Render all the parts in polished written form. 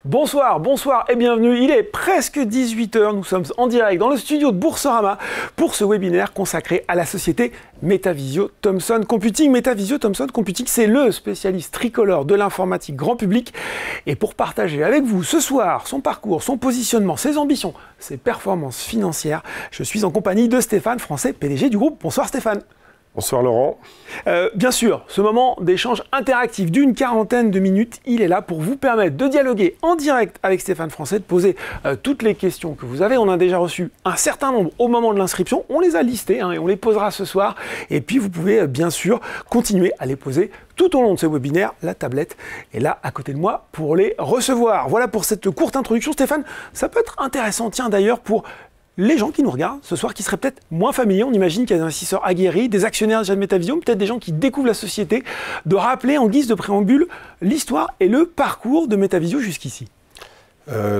Bonsoir, bonsoir et bienvenue. Il est presque 18 h. Nous sommes en direct dans le studio de Boursorama pour ce webinaire consacré à la société Metavisio Thomson Computing. Metavisio Thomson Computing, c'est le spécialiste tricolore de l'informatique grand public. Et pour partager avec vous ce soir son parcours, son positionnement, ses ambitions, ses performances financières, je suis en compagnie de Stéphane Francet, PDG du groupe. Bonsoir Stéphane. Bonsoir Laurent. Bien sûr, ce moment d'échange interactif d'une quarantaine de minutes, il est là pour vous permettre de dialoguer en direct avec Stéphane Francet, de poser toutes les questions que vous avez. On a déjà reçu un certain nombre au moment de l'inscription. On les a listées et on les posera ce soir. Et puis vous pouvez bien sûr continuer à les poser tout au long de ce webinaire. La tablette est là à côté de moi pour les recevoir. Voilà pour cette courte introduction. Stéphane, ça peut être intéressant, tiens d'ailleurs, pour les gens qui nous regardent ce soir, qui seraient peut-être moins familiers, on imagine qu'il y a des investisseurs aguerris, des actionnaires déjà de Metavisio, peut-être des gens qui découvrent la société, de rappeler en guise de préambule l'histoire et le parcours de Metavisio jusqu'ici.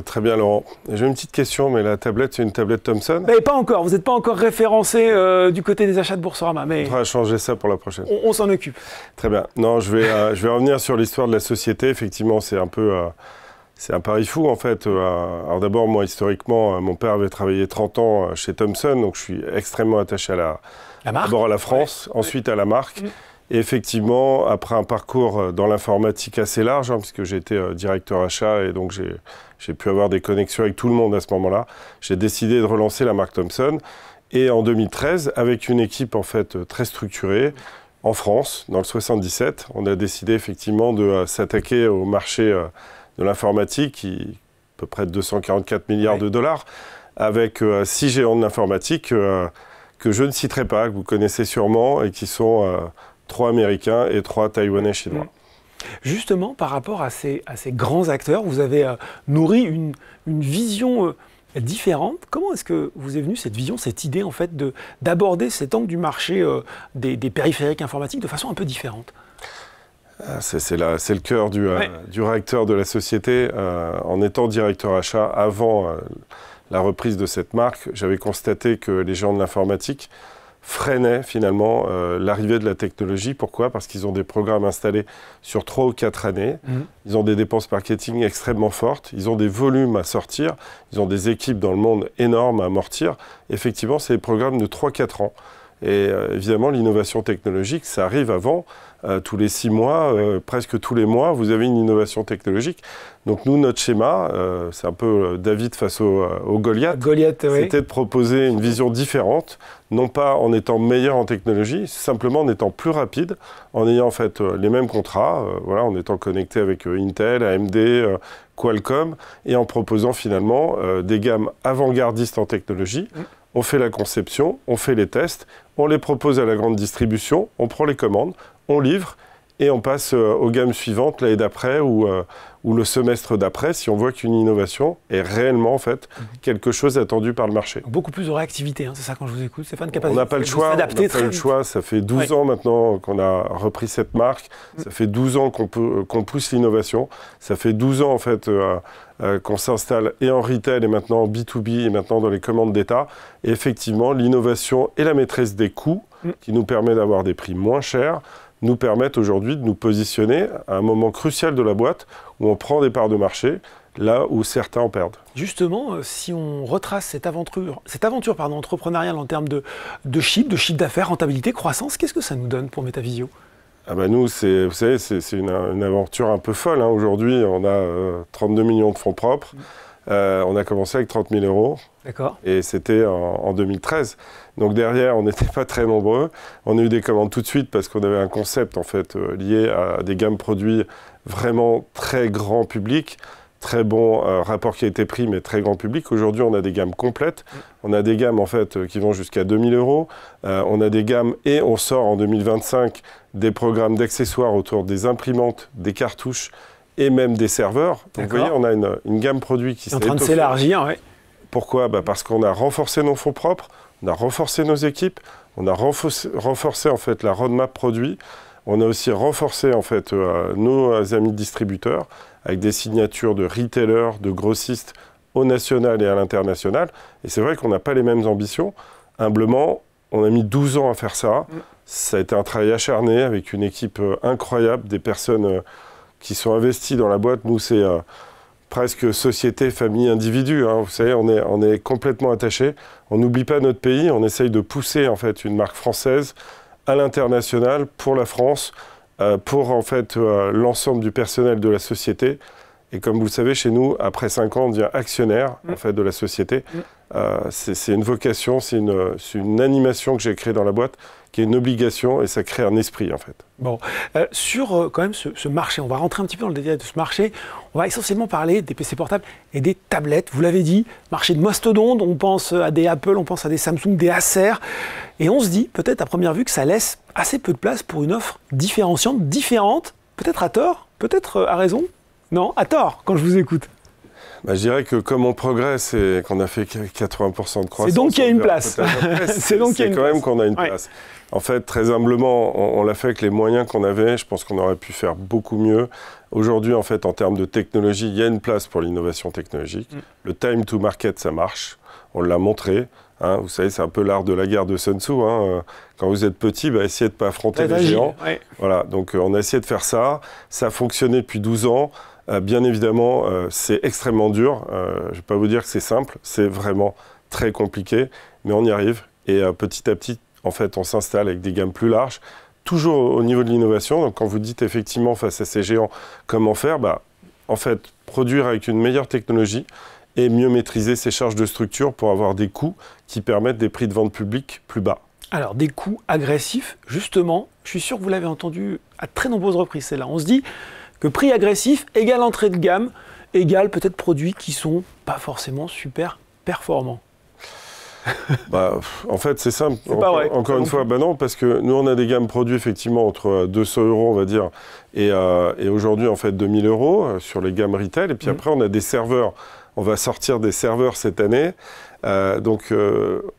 Très bien Laurent. J'ai une petite question, mais la tablette, c'est une tablette Thomson? Mais pas encore, vous n'êtes pas encore référencé du côté des achats de Boursorama. Mais on va changer ça pour la prochaine. On s'en occupe. Très bien. Non, je vais revenir sur l'histoire de la société. Effectivement, c'est un peu... c'est un pari fou en fait. Alors d'abord, moi historiquement, mon père avait travaillé 30 ans chez Thomson, donc je suis extrêmement attaché à la marque. D'abord à la France, ensuite à la marque. Et effectivement, après un parcours dans l'informatique assez large, puisque j'étais directeur achat et donc j'ai pu avoir des connexions avec tout le monde à ce moment-là, j'ai décidé de relancer la marque Thomson. Et en 2013, avec une équipe en fait très structurée, en France, dans le 77, on a décidé effectivement de s'attaquer au marché de l'informatique, qui à peu près 244 milliards de dollars, avec 6 géants de l'informatique que je ne citerai pas, que vous connaissez sûrement, et qui sont 3 Américains et 3 Taïwanais chinois. Justement, par rapport à ces grands acteurs, vous avez nourri une vision différente. Comment est-ce que vous est venue cette vision, cette idée en fait d'aborder cet angle du marché des périphériques informatiques de façon un peu différente ? C'est le cœur du réacteur de la société. En étant directeur achat, avant la reprise de cette marque, j'avais constaté que les gens de l'informatique freinaient finalement l'arrivée de la technologie. Pourquoi? Parce qu'ils ont des programmes installés sur 3 ou 4 années. Ils ont des dépenses marketing extrêmement fortes. Ils ont des volumes à sortir. Ils ont des équipes dans le monde énormes à amortir. Effectivement, c'est des programmes de 3-4 ans. Et évidemment, l'innovation technologique, ça arrive avant. Tous les 6 mois, presque tous les mois, vous avez une innovation technologique. Donc nous, notre schéma, c'est un peu David face au Goliath. C'était de proposer une vision différente, non pas en étant meilleur en technologie, simplement en étant plus rapide, en ayant en fait les mêmes contrats, voilà, en étant connecté avec Intel, AMD, Qualcomm, et en proposant finalement des gammes avant-gardistes en technologie. On fait la conception, on fait les tests, on les propose à la grande distribution, on prend les commandes, on livre et on passe aux gammes suivantes l'année d'après ou le semestre d'après si on voit qu'une innovation est réellement en fait quelque chose attendu par le marché. Beaucoup plus de réactivité, c'est ça quand je vous écoute, Stéphane, on n'a pas le choix, ça fait 12 ans maintenant qu'on a repris cette marque, ça fait 12 ans qu'on pousse l'innovation, ça fait 12 ans en fait qu'on s'installe et en retail et maintenant en B2B et maintenant dans les commandes d'État. Et effectivement, l'innovation et la maîtrise des coûts qui nous permet d'avoir des prix moins chers nous permettent aujourd'hui de nous positionner à un moment crucial de la boîte où on prend des parts de marché là où certains en perdent. Justement, si on retrace cette aventure entrepreneuriale en termes de chiffre d'affaires, rentabilité, croissance, qu'est-ce que ça nous donne pour Metavisio ? Nous, vous savez, c'est une aventure un peu folle. Aujourd'hui, on a 32 millions de fonds propres. On a commencé avec 30 000 euros. D'accord. Et c'était en 2013. Donc derrière, on n'était pas très nombreux. On a eu des commandes tout de suite parce qu'on avait un concept en fait lié à des gammes produits vraiment très grand public, très bon rapport qualité-prix, mais très grand public. Aujourd'hui, on a des gammes complètes. On a des gammes en fait qui vont jusqu'à 2 000 euros. On a des gammes et on sort en 2025 des programmes d'accessoires autour des imprimantes, des cartouches et même des serveurs. Donc vous voyez, on a une gamme produit qui s'est en train de s'élargir, oui. Pourquoi? Parce qu'on a renforcé nos fonds propres, on a renforcé nos équipes, on a renforcé en fait la roadmap produit, on a aussi renforcé en fait nos amis distributeurs avec des signatures de retailers, de grossistes au national et à l'international. Et c'est vrai qu'on n'a pas les mêmes ambitions. Humblement, on a mis 12 ans à faire ça. Ça a été un travail acharné avec une équipe incroyable, des personnes qui sont investies dans la boîte. Nous, c'est presque société, famille, individu. Hein. Vous savez, on est complètement attaché. On n'oublie pas notre pays. On essaye de pousser en fait une marque française à l'international pour la France, pour en fait l'ensemble du personnel de la société. Et comme vous le savez, chez nous, après 5 ans, on devient actionnaire en fait de la société. C'est une vocation, c'est une animation que j'ai créée dans la boîte, qui est une obligation, et ça crée un esprit en fait. Bon, sur quand même ce marché, on va rentrer un petit peu dans le détail de ce marché. On va essentiellement parler des PC portables et des tablettes. Vous l'avez dit, marché de mastodonte, on pense à des Apple, on pense à des Samsung, des Acer. Et on se dit, peut-être à première vue, que ça laisse assez peu de place pour une offre différenciante, différente, peut-être à tort, peut-être à raison. Non, à tort, quand je vous écoute. Je dirais que comme on progresse et qu'on a fait 80% de croissance... C'est donc qu'il y a une place. C'est quand même qu'on a une place. En fait, très humblement, on l'a fait avec les moyens qu'on avait. Je pense qu'on aurait pu faire beaucoup mieux. Aujourd'hui, en fait, en termes de technologie, il y a une place pour l'innovation technologique. Le time to market, ça marche. On l'a montré. Hein, vous savez, c'est un peu l'art de la guerre de Sun Tzu. Hein. Quand vous êtes petit, essayez de ne pas affronter les géants. Ouais. Voilà, donc on a essayé de faire ça. Ça a fonctionné depuis 12 ans. Bien évidemment, c'est extrêmement dur. Je ne vais pas vous dire que c'est simple. C'est vraiment très compliqué. Mais on y arrive. Et petit à petit, en fait, on s'installe avec des gammes plus larges. Toujours au niveau de l'innovation. Donc quand vous dites effectivement face à ces géants, comment faire, en fait, produire avec une meilleure technologie et mieux maîtriser ses charges de structure pour avoir des coûts qui permettent des prix de vente publics plus bas. Alors, des coûts agressifs, justement, je suis sûr que vous l'avez entendu à très nombreuses reprises, c'est là. On se dit que prix agressif égale entrée de gamme, égale peut-être produits qui sont pas forcément super performants. En fait, c'est simple. Encore une fois, non, parce que nous, on a des gammes produits effectivement entre 200 €, on va dire, et aujourd'hui, en fait, 2000 € sur les gammes retail. Et puis après, on a des serveurs. On va sortir des serveurs cette année. Donc,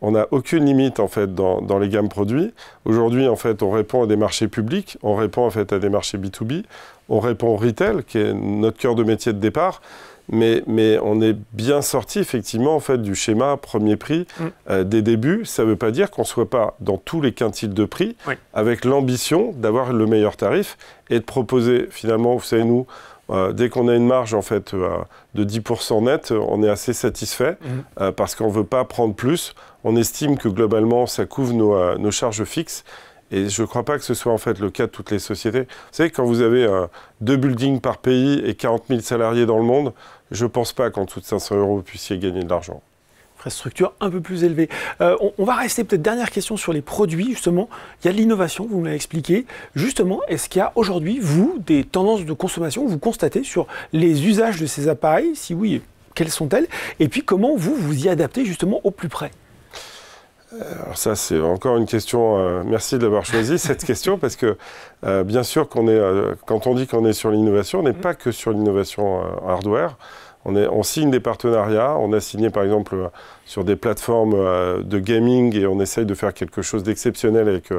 on n'a aucune limite, en fait, dans les gammes produits. Aujourd'hui, en fait, on répond à des marchés publics. On répond, en fait, à des marchés B2B. On répond au retail, qui est notre cœur de métier de départ. Mais on est bien sorti, effectivement, en fait, du schéma premier prix des débuts. Ça ne veut pas dire qu'on ne soit pas dans tous les quintiles de prix, avec l'ambition d'avoir le meilleur tarif et de proposer, finalement, vous savez, nous, dès qu'on a une marge, en fait, de 10% net, on est assez satisfait, parce qu'on ne veut pas prendre plus. On estime que, globalement, ça couvre nos charges fixes. Et je ne crois pas que ce soit en fait le cas de toutes les sociétés. Vous savez, quand vous avez 2 buildings par pays et 40 000 salariés dans le monde, je ne pense pas qu'en dessous de 500 €, vous puissiez gagner de l'argent. Infrastructure un peu plus élevée. On va rester peut-être dernière question sur les produits, justement. Il y a de l'innovation, vous me l'avez expliqué. Justement, est-ce qu'il y a aujourd'hui, vous, des tendances de consommation que vous constatez sur les usages de ces appareils? Si oui, quelles sont-elles? Et puis, comment vous y adaptez justement au plus près? Alors ça, c'est encore une question, merci d'avoir choisi cette question, parce que bien sûr, quand on dit qu'on est sur l'innovation, on n'est pas que sur l'innovation hardware. On signe des partenariats, on a signé par exemple sur des plateformes de gaming et on essaye de faire quelque chose d'exceptionnel avec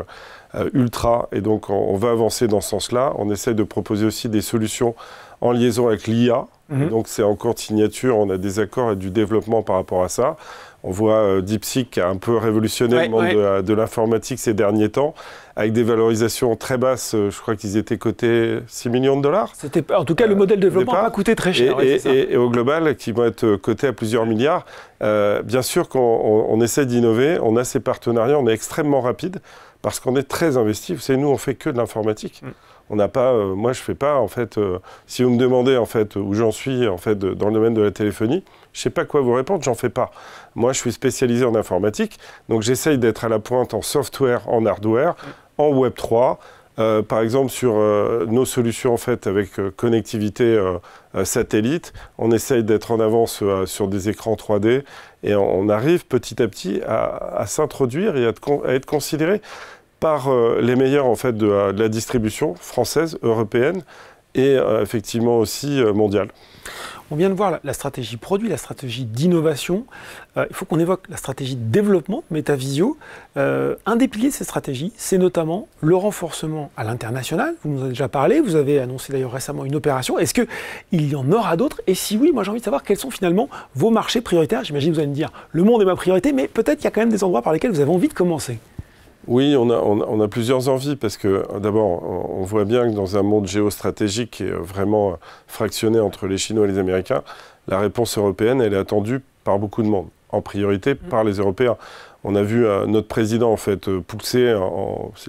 Ultra, et donc on va avancer dans ce sens-là. On essaye de proposer aussi des solutions en liaison avec l'IA, donc c'est en cours de signature, on a des accords et du développement par rapport à ça. On voit DeepSeek qui a un peu révolutionné le monde de l'informatique ces derniers temps, avec des valorisations très basses. Je crois qu'ils étaient cotés 6 millions de $. C'était en tout cas, le modèle de développement n'a pas coûté très cher. Et au global, qui vont être cotés à plusieurs milliards. Bien sûr qu'on essaie d'innover, on a ces partenariats, on est extrêmement rapide, parce qu'on est très investi. Vous savez, nous, on ne fait que de l'informatique. On n'a pas, moi je fais pas en fait. Si vous me demandez en fait où j'en suis en fait dans le domaine de la téléphonie, je sais pas quoi vous répondre. J'en fais pas. Moi je suis spécialisé en informatique, donc j'essaye d'être à la pointe en software, en hardware, en Web 3. Par exemple sur nos solutions en fait avec connectivité satellite, on essaye d'être en avance sur des écrans 3D et on arrive petit à petit à s'introduire et à être considéré par les meilleurs en fait de la distribution française, européenne et effectivement aussi mondiale. On vient de voir la stratégie produit, la stratégie d'innovation. Il faut qu'on évoque la stratégie de développement de Metavisio. Un des piliers de cette stratégie, c'est notamment le renforcement à l'international. Vous nous en avez déjà parlé, vous avez annoncé d'ailleurs récemment une opération. Est-ce qu'il y en aura d'autres? Et si oui, moi j'ai envie de savoir quels sont finalement vos marchés prioritaires. J'imagine que vous allez me dire, le monde est ma priorité, mais peut-être qu'il y a quand même des endroits par lesquels vous avez envie de commencer. Oui, on a plusieurs envies parce que d'abord, on voit bien que dans un monde géostratégique qui est vraiment fractionné entre les Chinois et les Américains, la réponse européenne, elle est attendue par beaucoup de monde, en priorité par les Européens. On a vu notre président en fait pousser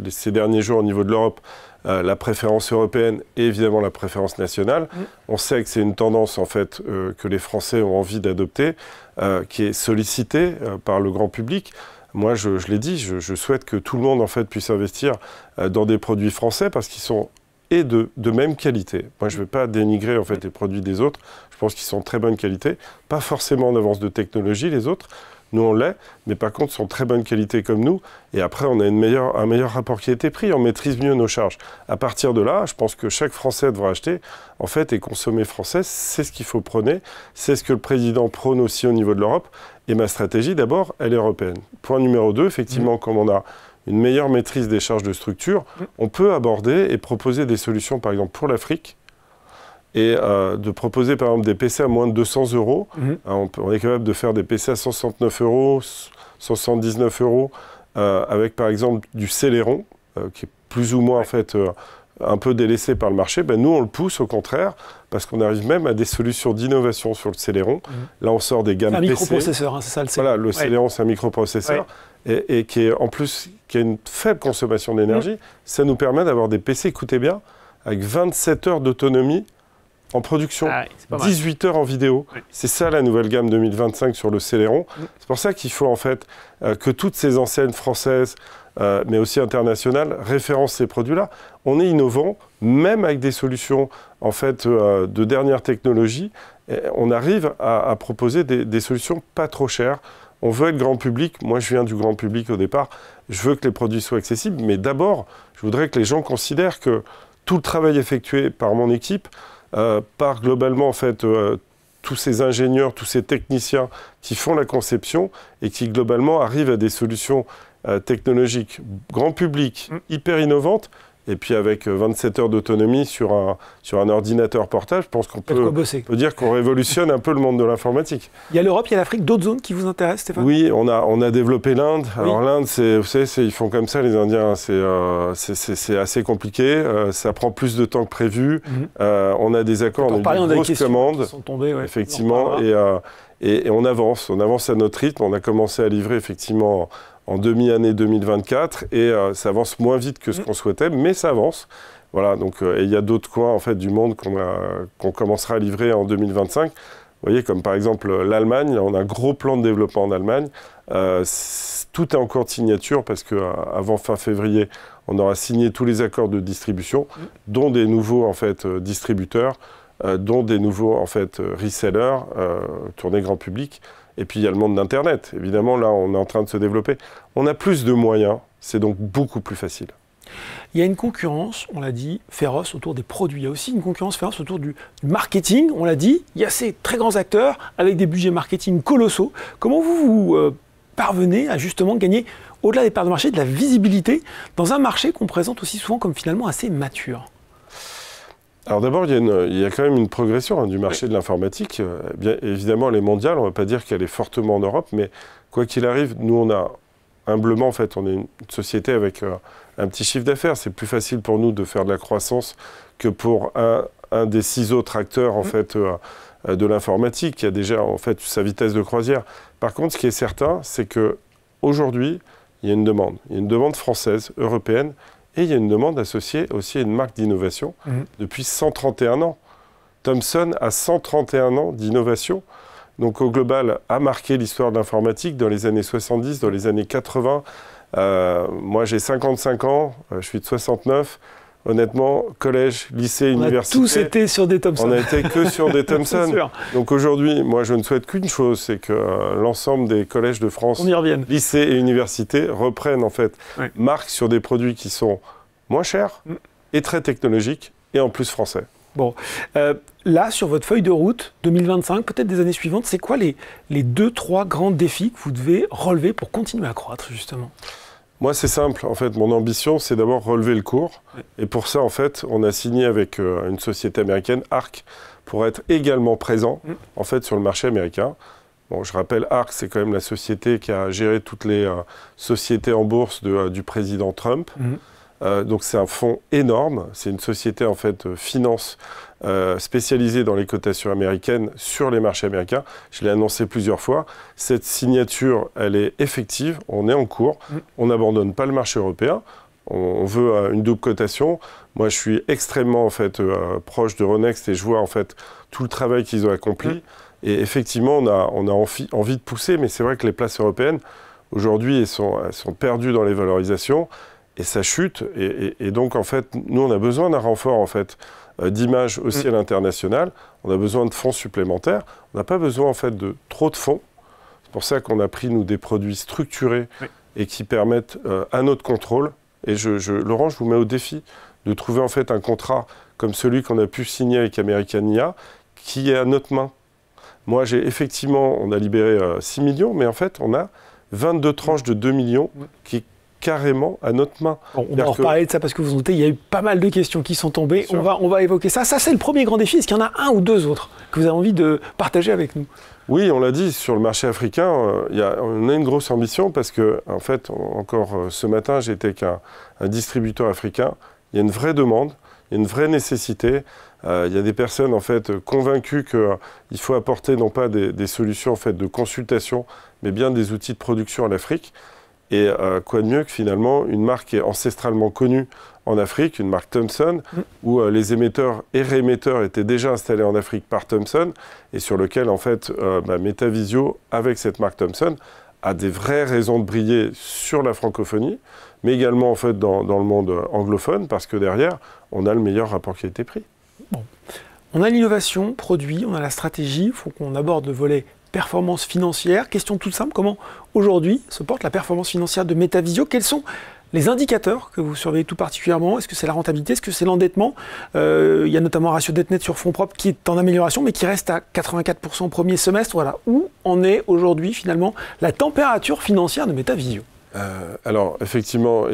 ces derniers jours au niveau de l'Europe la préférence européenne et évidemment la préférence nationale. On sait que c'est une tendance en fait que les Français ont envie d'adopter, qui est sollicitée par le grand public. Moi, je l'ai dit, je souhaite que tout le monde en fait puisse investir dans des produits français parce qu'ils sont de même qualité. Moi, je ne vais pas dénigrer en fait les produits des autres. Je pense qu'ils sont de très bonne qualité, pas forcément en avance de technologie les autres. Nous, on l'est, mais par contre, ils sont de très bonne qualité comme nous. Et après, on a un meilleur rapport qualité-prix, on maîtrise mieux nos charges. À partir de là, je pense que chaque Français devra acheter, en fait, et consommer français. C'est ce qu'il faut prôner. C'est ce que le président prône aussi au niveau de l'Europe. Et ma stratégie, d'abord, elle est européenne. Point numéro 2, effectivement, comme on a une meilleure maîtrise des charges de structure, on peut aborder et proposer des solutions, par exemple, pour l'Afrique, et de proposer par exemple des PC à moins de 200 €. On est capable de faire des PC à 169 €, 179 € avec par exemple du Celeron qui est plus ou moins en fait un peu délaissé par le marché. Ben, nous on le pousse au contraire parce qu'on arrive même à des solutions d'innovation sur le Celeron. Là on sort des gammes PC. Un microprocesseur, hein, c'est ça le Celeron. Voilà, le Celeron c'est un microprocesseur et qui est en plus qui a une faible consommation d'énergie. Ça nous permet d'avoir des PC, écoutez bien, avec 27 heures d'autonomie en production, 18 heures en vidéo. C'est ça la nouvelle gamme 2025 sur le Celeron. C'est pour ça qu'il faut en fait que toutes ces enseignes françaises, mais aussi internationales, référencent ces produits-là. On est innovant, même avec des solutions en fait de dernière technologie. On arrive à proposer des solutions pas trop chères. On veut être grand public. Moi, je viens du grand public au départ. Je veux que les produits soient accessibles, mais d'abord, je voudrais que les gens considèrent que tout le travail effectué par mon équipe, par globalement en fait tous ces ingénieurs, tous ces techniciens qui font la conception et qui globalement arrivent à des solutions technologiques grand public, hyper innovantes, et puis avec 27 heures d'autonomie sur un ordinateur portable, je pense qu'on peut dire qu'on révolutionne un peu le monde de l'informatique. Il y a l'Europe, il y a l'Afrique, d'autres zones qui vous intéressent, Stéphane? Oui, on a développé l'Inde. Alors l'Inde, vous savez, ils font comme ça les Indiens, c'est assez compliqué, ça prend plus de temps que prévu. On a des accords, on a eu des grosses commandes, qui sont tombées, effectivement, et on avance à notre rythme. On a commencé à livrer effectivement en demi-année 2024 et ça avance moins vite que ce qu'on souhaitait, mais ça avance. Voilà, donc il y a d'autres coins en fait du monde qu'on commencera à livrer en 2025. Vous voyez, comme par exemple l'Allemagne, on a un gros plan de développement en Allemagne. Tout est en cours de signature parce qu'avant fin février, on aura signé tous les accords de distribution, dont des nouveaux en fait distributeurs, dont des nouveaux en fait resellers, tournés grand public. Et puis il y a le monde d'Internet. Évidemment, là, on est en train de se développer. On a plus de moyens, c'est donc beaucoup plus facile. Il y a une concurrence, on l'a dit, féroce autour des produits. Il y a aussi une concurrence féroce autour du marketing, on l'a dit. Il y a ces très grands acteurs avec des budgets marketing colossaux. Comment vous parvenez à justement gagner, au-delà des parts de marché, de la visibilité dans un marché qu'on présente aussi souvent comme finalement assez mature? Alors d'abord, il y a quand même une progression du marché de l'informatique. Bien évidemment, elle est mondiale, on ne va pas dire qu'elle est fortement en Europe, mais quoi qu'il arrive, nous on a humblement, en fait, on est une société avec un petit chiffre d'affaires. C'est plus facile pour nous de faire de la croissance que pour un des 6 autres acteurs en fait, de l'informatique qui a déjà en fait sa vitesse de croisière. Par contre, ce qui est certain, c'est qu'aujourd'hui, il y a une demande. Il y a une demande française, européenne, et il y a une demande associée aussi à une marque d'innovation depuis 131 ans. Thomson a 131 ans d'innovation. Donc au global, a marqué l'histoire de l'informatique dans les années 70, dans les années 80. Moi, j'ai 55 ans, je suis de 69. Honnêtement, collège, lycée, université... On a tous été sur des Thomson. On n'a été que sur des Thomson. Donc aujourd'hui, moi, je ne souhaite qu'une chose, c'est que l'ensemble des collèges de France, lycées et universités reprennent, en fait, marque sur des produits qui sont moins chers et très technologiques, et en plus français. Bon, là, sur votre feuille de route 2025, peut-être des années suivantes, c'est quoi les 2-3 grands défis que vous devez relever pour continuer à croître, justement? Moi, c'est simple. En fait, mon ambition, c'est d'abord relever le cours. Et pour ça, en fait, on a signé avec une société américaine, ARC, pour être également présent, en fait, sur le marché américain. Bon, je rappelle, ARK, c'est quand même la société qui a géré toutes les sociétés en bourse du président Trump. Donc c'est un fonds énorme. C'est une société en fait finance spécialisée dans les cotations américaines sur les marchés américains. Je l'ai annoncé plusieurs fois. Cette signature, elle est effective. On est en cours. On n'abandonne pas le marché européen. On veut une double cotation. Moi, je suis extrêmement en fait proche de Euronext et je vois en fait tout le travail qu'ils ont accompli. Et effectivement, on a envie de pousser, mais c'est vrai que les places européennes, aujourd'hui, elles sont perdues dans les valorisations et ça chute. Et donc, en fait, nous, on a besoin d'un renfort en fait, d'image aussi à l'international. On a besoin de fonds supplémentaires. On n'a pas besoin en fait, de trop de fonds. C'est pour ça qu'on a pris, nous, des produits structurés et qui permettent à notre contrôle. Et Laurent, je vous mets au défi de trouver en fait, un contrat comme celui qu'on a pu signer avec Americania qui est à notre main. Moi, effectivement, on a libéré 6 millions, mais en fait, on a 22 tranches de 2 millions qui est carrément à notre main. Bon, on va en reparler de ça parce que vous notez, il y a eu pas mal de questions qui sont tombées. On va évoquer ça. Ça, c'est le premier grand défi. Est-ce qu'il y en a un ou deux autres que vous avez envie de partager avec nous? Oui, on l'a dit, sur le marché africain, on a une grosse ambition parce que, en fait, encore ce matin, j'étais avec un distributeur africain. Il y a une vraie demande, il y a une vraie nécessité. Il y a des personnes en fait, convaincues qu'il faut apporter non pas des solutions en fait, de consultation, mais bien des outils de production en Afrique. Et quoi de mieux que finalement une marque qui est ancestralement connue en Afrique, une marque Thomson, où les émetteurs et réémetteurs étaient déjà installés en Afrique par Thomson, et sur lequel en fait Metavisio, avec cette marque Thomson, a des vraies raisons de briller sur la francophonie, mais également en fait, dans le monde anglophone, parce que derrière, on a le meilleur rapport qualité-prix. Bon. On a l'innovation, produit, on a la stratégie, il faut qu'on aborde le volet performance financière. Question toute simple, comment aujourd'hui se porte la performance financière de Metavisio? Quels sont les indicateurs que vous surveillez tout particulièrement? Est-ce que c'est la rentabilité? Est-ce que c'est l'endettement? Il y a notamment un ratio dette net sur fonds propres qui est en amélioration, mais qui reste à 84% au premier semestre. Voilà. Où en est aujourd'hui finalement la température financière de Metavisio? Alors, effectivement,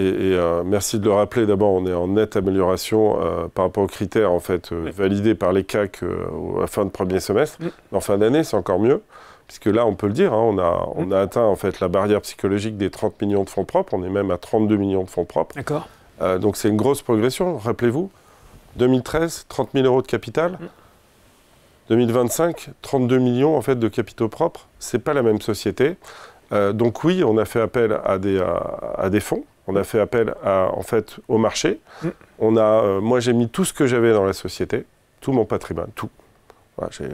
merci de le rappeler, d'abord, on est en nette amélioration par rapport aux critères en fait, validés par les CAC à la fin de premier semestre. En fin d'année, c'est encore mieux, puisque là, on peut le dire, hein, on a atteint en fait, la barrière psychologique des 30 millions de fonds propres, on est même à 32 millions de fonds propres. D'accord. Donc, c'est une grosse progression. Rappelez-vous, 2013, 30 000 euros de capital. 2025, 32 millions en fait, de capitaux propres. Ce n'est pas la même société. Donc oui, on a fait appel à des fonds, on a fait appel en fait, au marché. Moi, j'ai mis tout ce que j'avais dans la société, tout mon patrimoine, tout. Voilà, je ne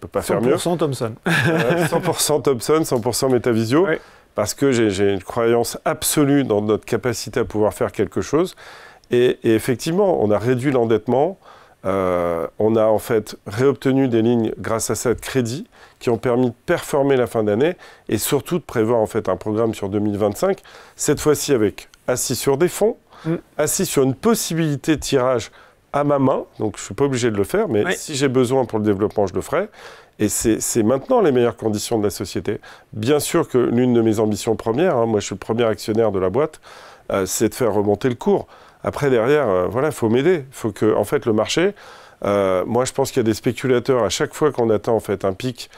peux pas faire mieux. 100% Thomson. 100% Thomson, 100% Metavisio, parce que j'ai une croyance absolue dans notre capacité à pouvoir faire quelque chose. Et effectivement, on a réduit l'endettement. On a en fait réobtenu des lignes grâce à ça de crédit qui ont permis de performer la fin d'année et surtout de prévoir en fait un programme sur 2025, cette fois-ci avec assis sur des fonds, assis sur une possibilité de tirage à ma main, donc je ne suis pas obligé de le faire, mais si j'ai besoin pour le développement, je le ferai. Et c'est maintenant les meilleures conditions de la société. Bien sûr que l'une de mes ambitions premières, hein, moi je suis le premier actionnaire de la boîte, c'est de faire remonter le cours. Après, derrière, voilà, il faut m'aider. Il faut que, en fait, le marché, moi, je pense qu'il y a des spéculateurs, à chaque fois qu'on atteint, en fait, un pic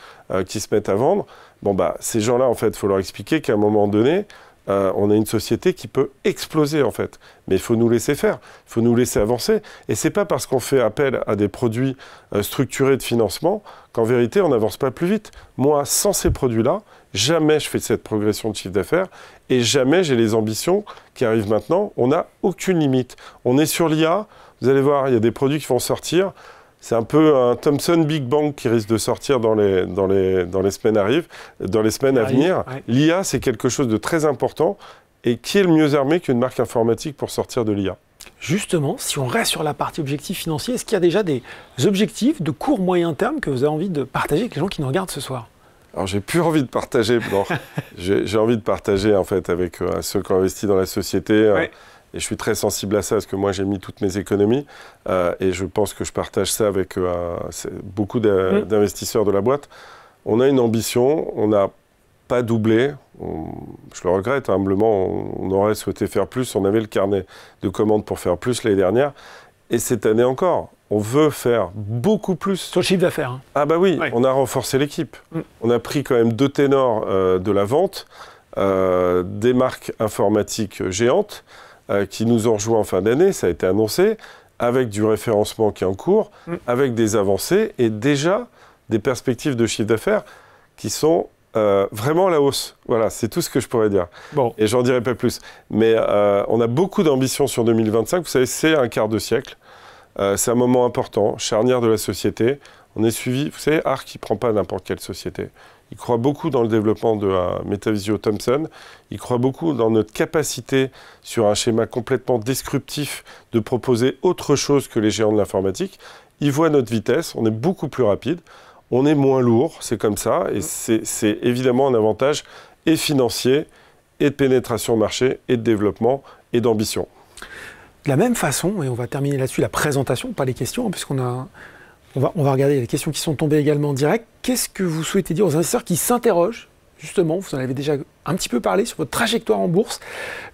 qui se mettent à vendre, bon, bah, ces gens-là, en fait, il faut leur expliquer qu'à un moment donné, on a une société qui peut exploser, en fait. Mais il faut nous laisser faire, il faut nous laisser avancer. Et ce n'est pas parce qu'on fait appel à des produits structurés de financement qu'en vérité, on n'avance pas plus vite. Moi, sans ces produits-là, jamais je fais cette progression de chiffre d'affaires et jamais j'ai les ambitions qui arrivent maintenant. On n'a aucune limite. On est sur l'IA. Vous allez voir, il y a des produits qui vont sortir. C'est un peu un Thomson Big Bang qui risque de sortir dans les semaines à venir. Ouais. L'IA, c'est quelque chose de très important. Et qui est le mieux armé qu'une marque informatique pour sortir de l'IA? Justement, si on reste sur la partie objectifs financiers, est-ce qu'il y a déjà des objectifs de court moyen terme que vous avez envie de partager avec les gens qui nous regardent ce soir? Alors, j'ai plus envie de partager, j'ai envie de partager en fait avec ceux qui ont investi dans la société. Et je suis très sensible à ça parce que moi j'ai mis toutes mes économies et je pense que je partage ça avec beaucoup d'investisseurs de la boîte. On a une ambition, on n'a pas doublé. Je le regrette humblement, on aurait souhaité faire plus. On avait le carnet de commandes pour faire plus l'année dernière. Et cette année encore, on veut faire beaucoup plus. Sur le chiffre d'affaires. Hein. Ah bah oui, on a renforcé l'équipe. On a pris quand même 2 ténors de la vente, des marques informatiques géantes qui nous ont rejoints en fin d'année, ça a été annoncé, avec du référencement qui est en cours, avec des avancées et déjà des perspectives de chiffre d'affaires qui sont vraiment à la hausse. Voilà, c'est tout ce que je pourrais dire. Bon. Et j'en dirai pas plus. Mais on a beaucoup d'ambition sur 2025. Vous savez, c'est un quart de siècle. C'est un moment important, charnière de la société. On est suivi. Vous savez, Arc, il ne prend pas n'importe quelle société. Il croit beaucoup dans le développement de Metavisio Thomson. Il croit beaucoup dans notre capacité, sur un schéma complètement descriptif, de proposer autre chose que les géants de l'informatique. Il voit notre vitesse. On est beaucoup plus rapide. On est moins lourd, c'est comme ça, et c'est évidemment un avantage et financier, et de pénétration marché, et de développement, et d'ambition. De la même façon, et on va terminer là-dessus la présentation, pas les questions, puisqu'on a, on va regarder les questions qui sont tombées également en direct. Qu'est-ce que vous souhaitez dire aux investisseurs qui s'interrogent, justement, vous en avez déjà un petit peu parlé, sur votre trajectoire en bourse.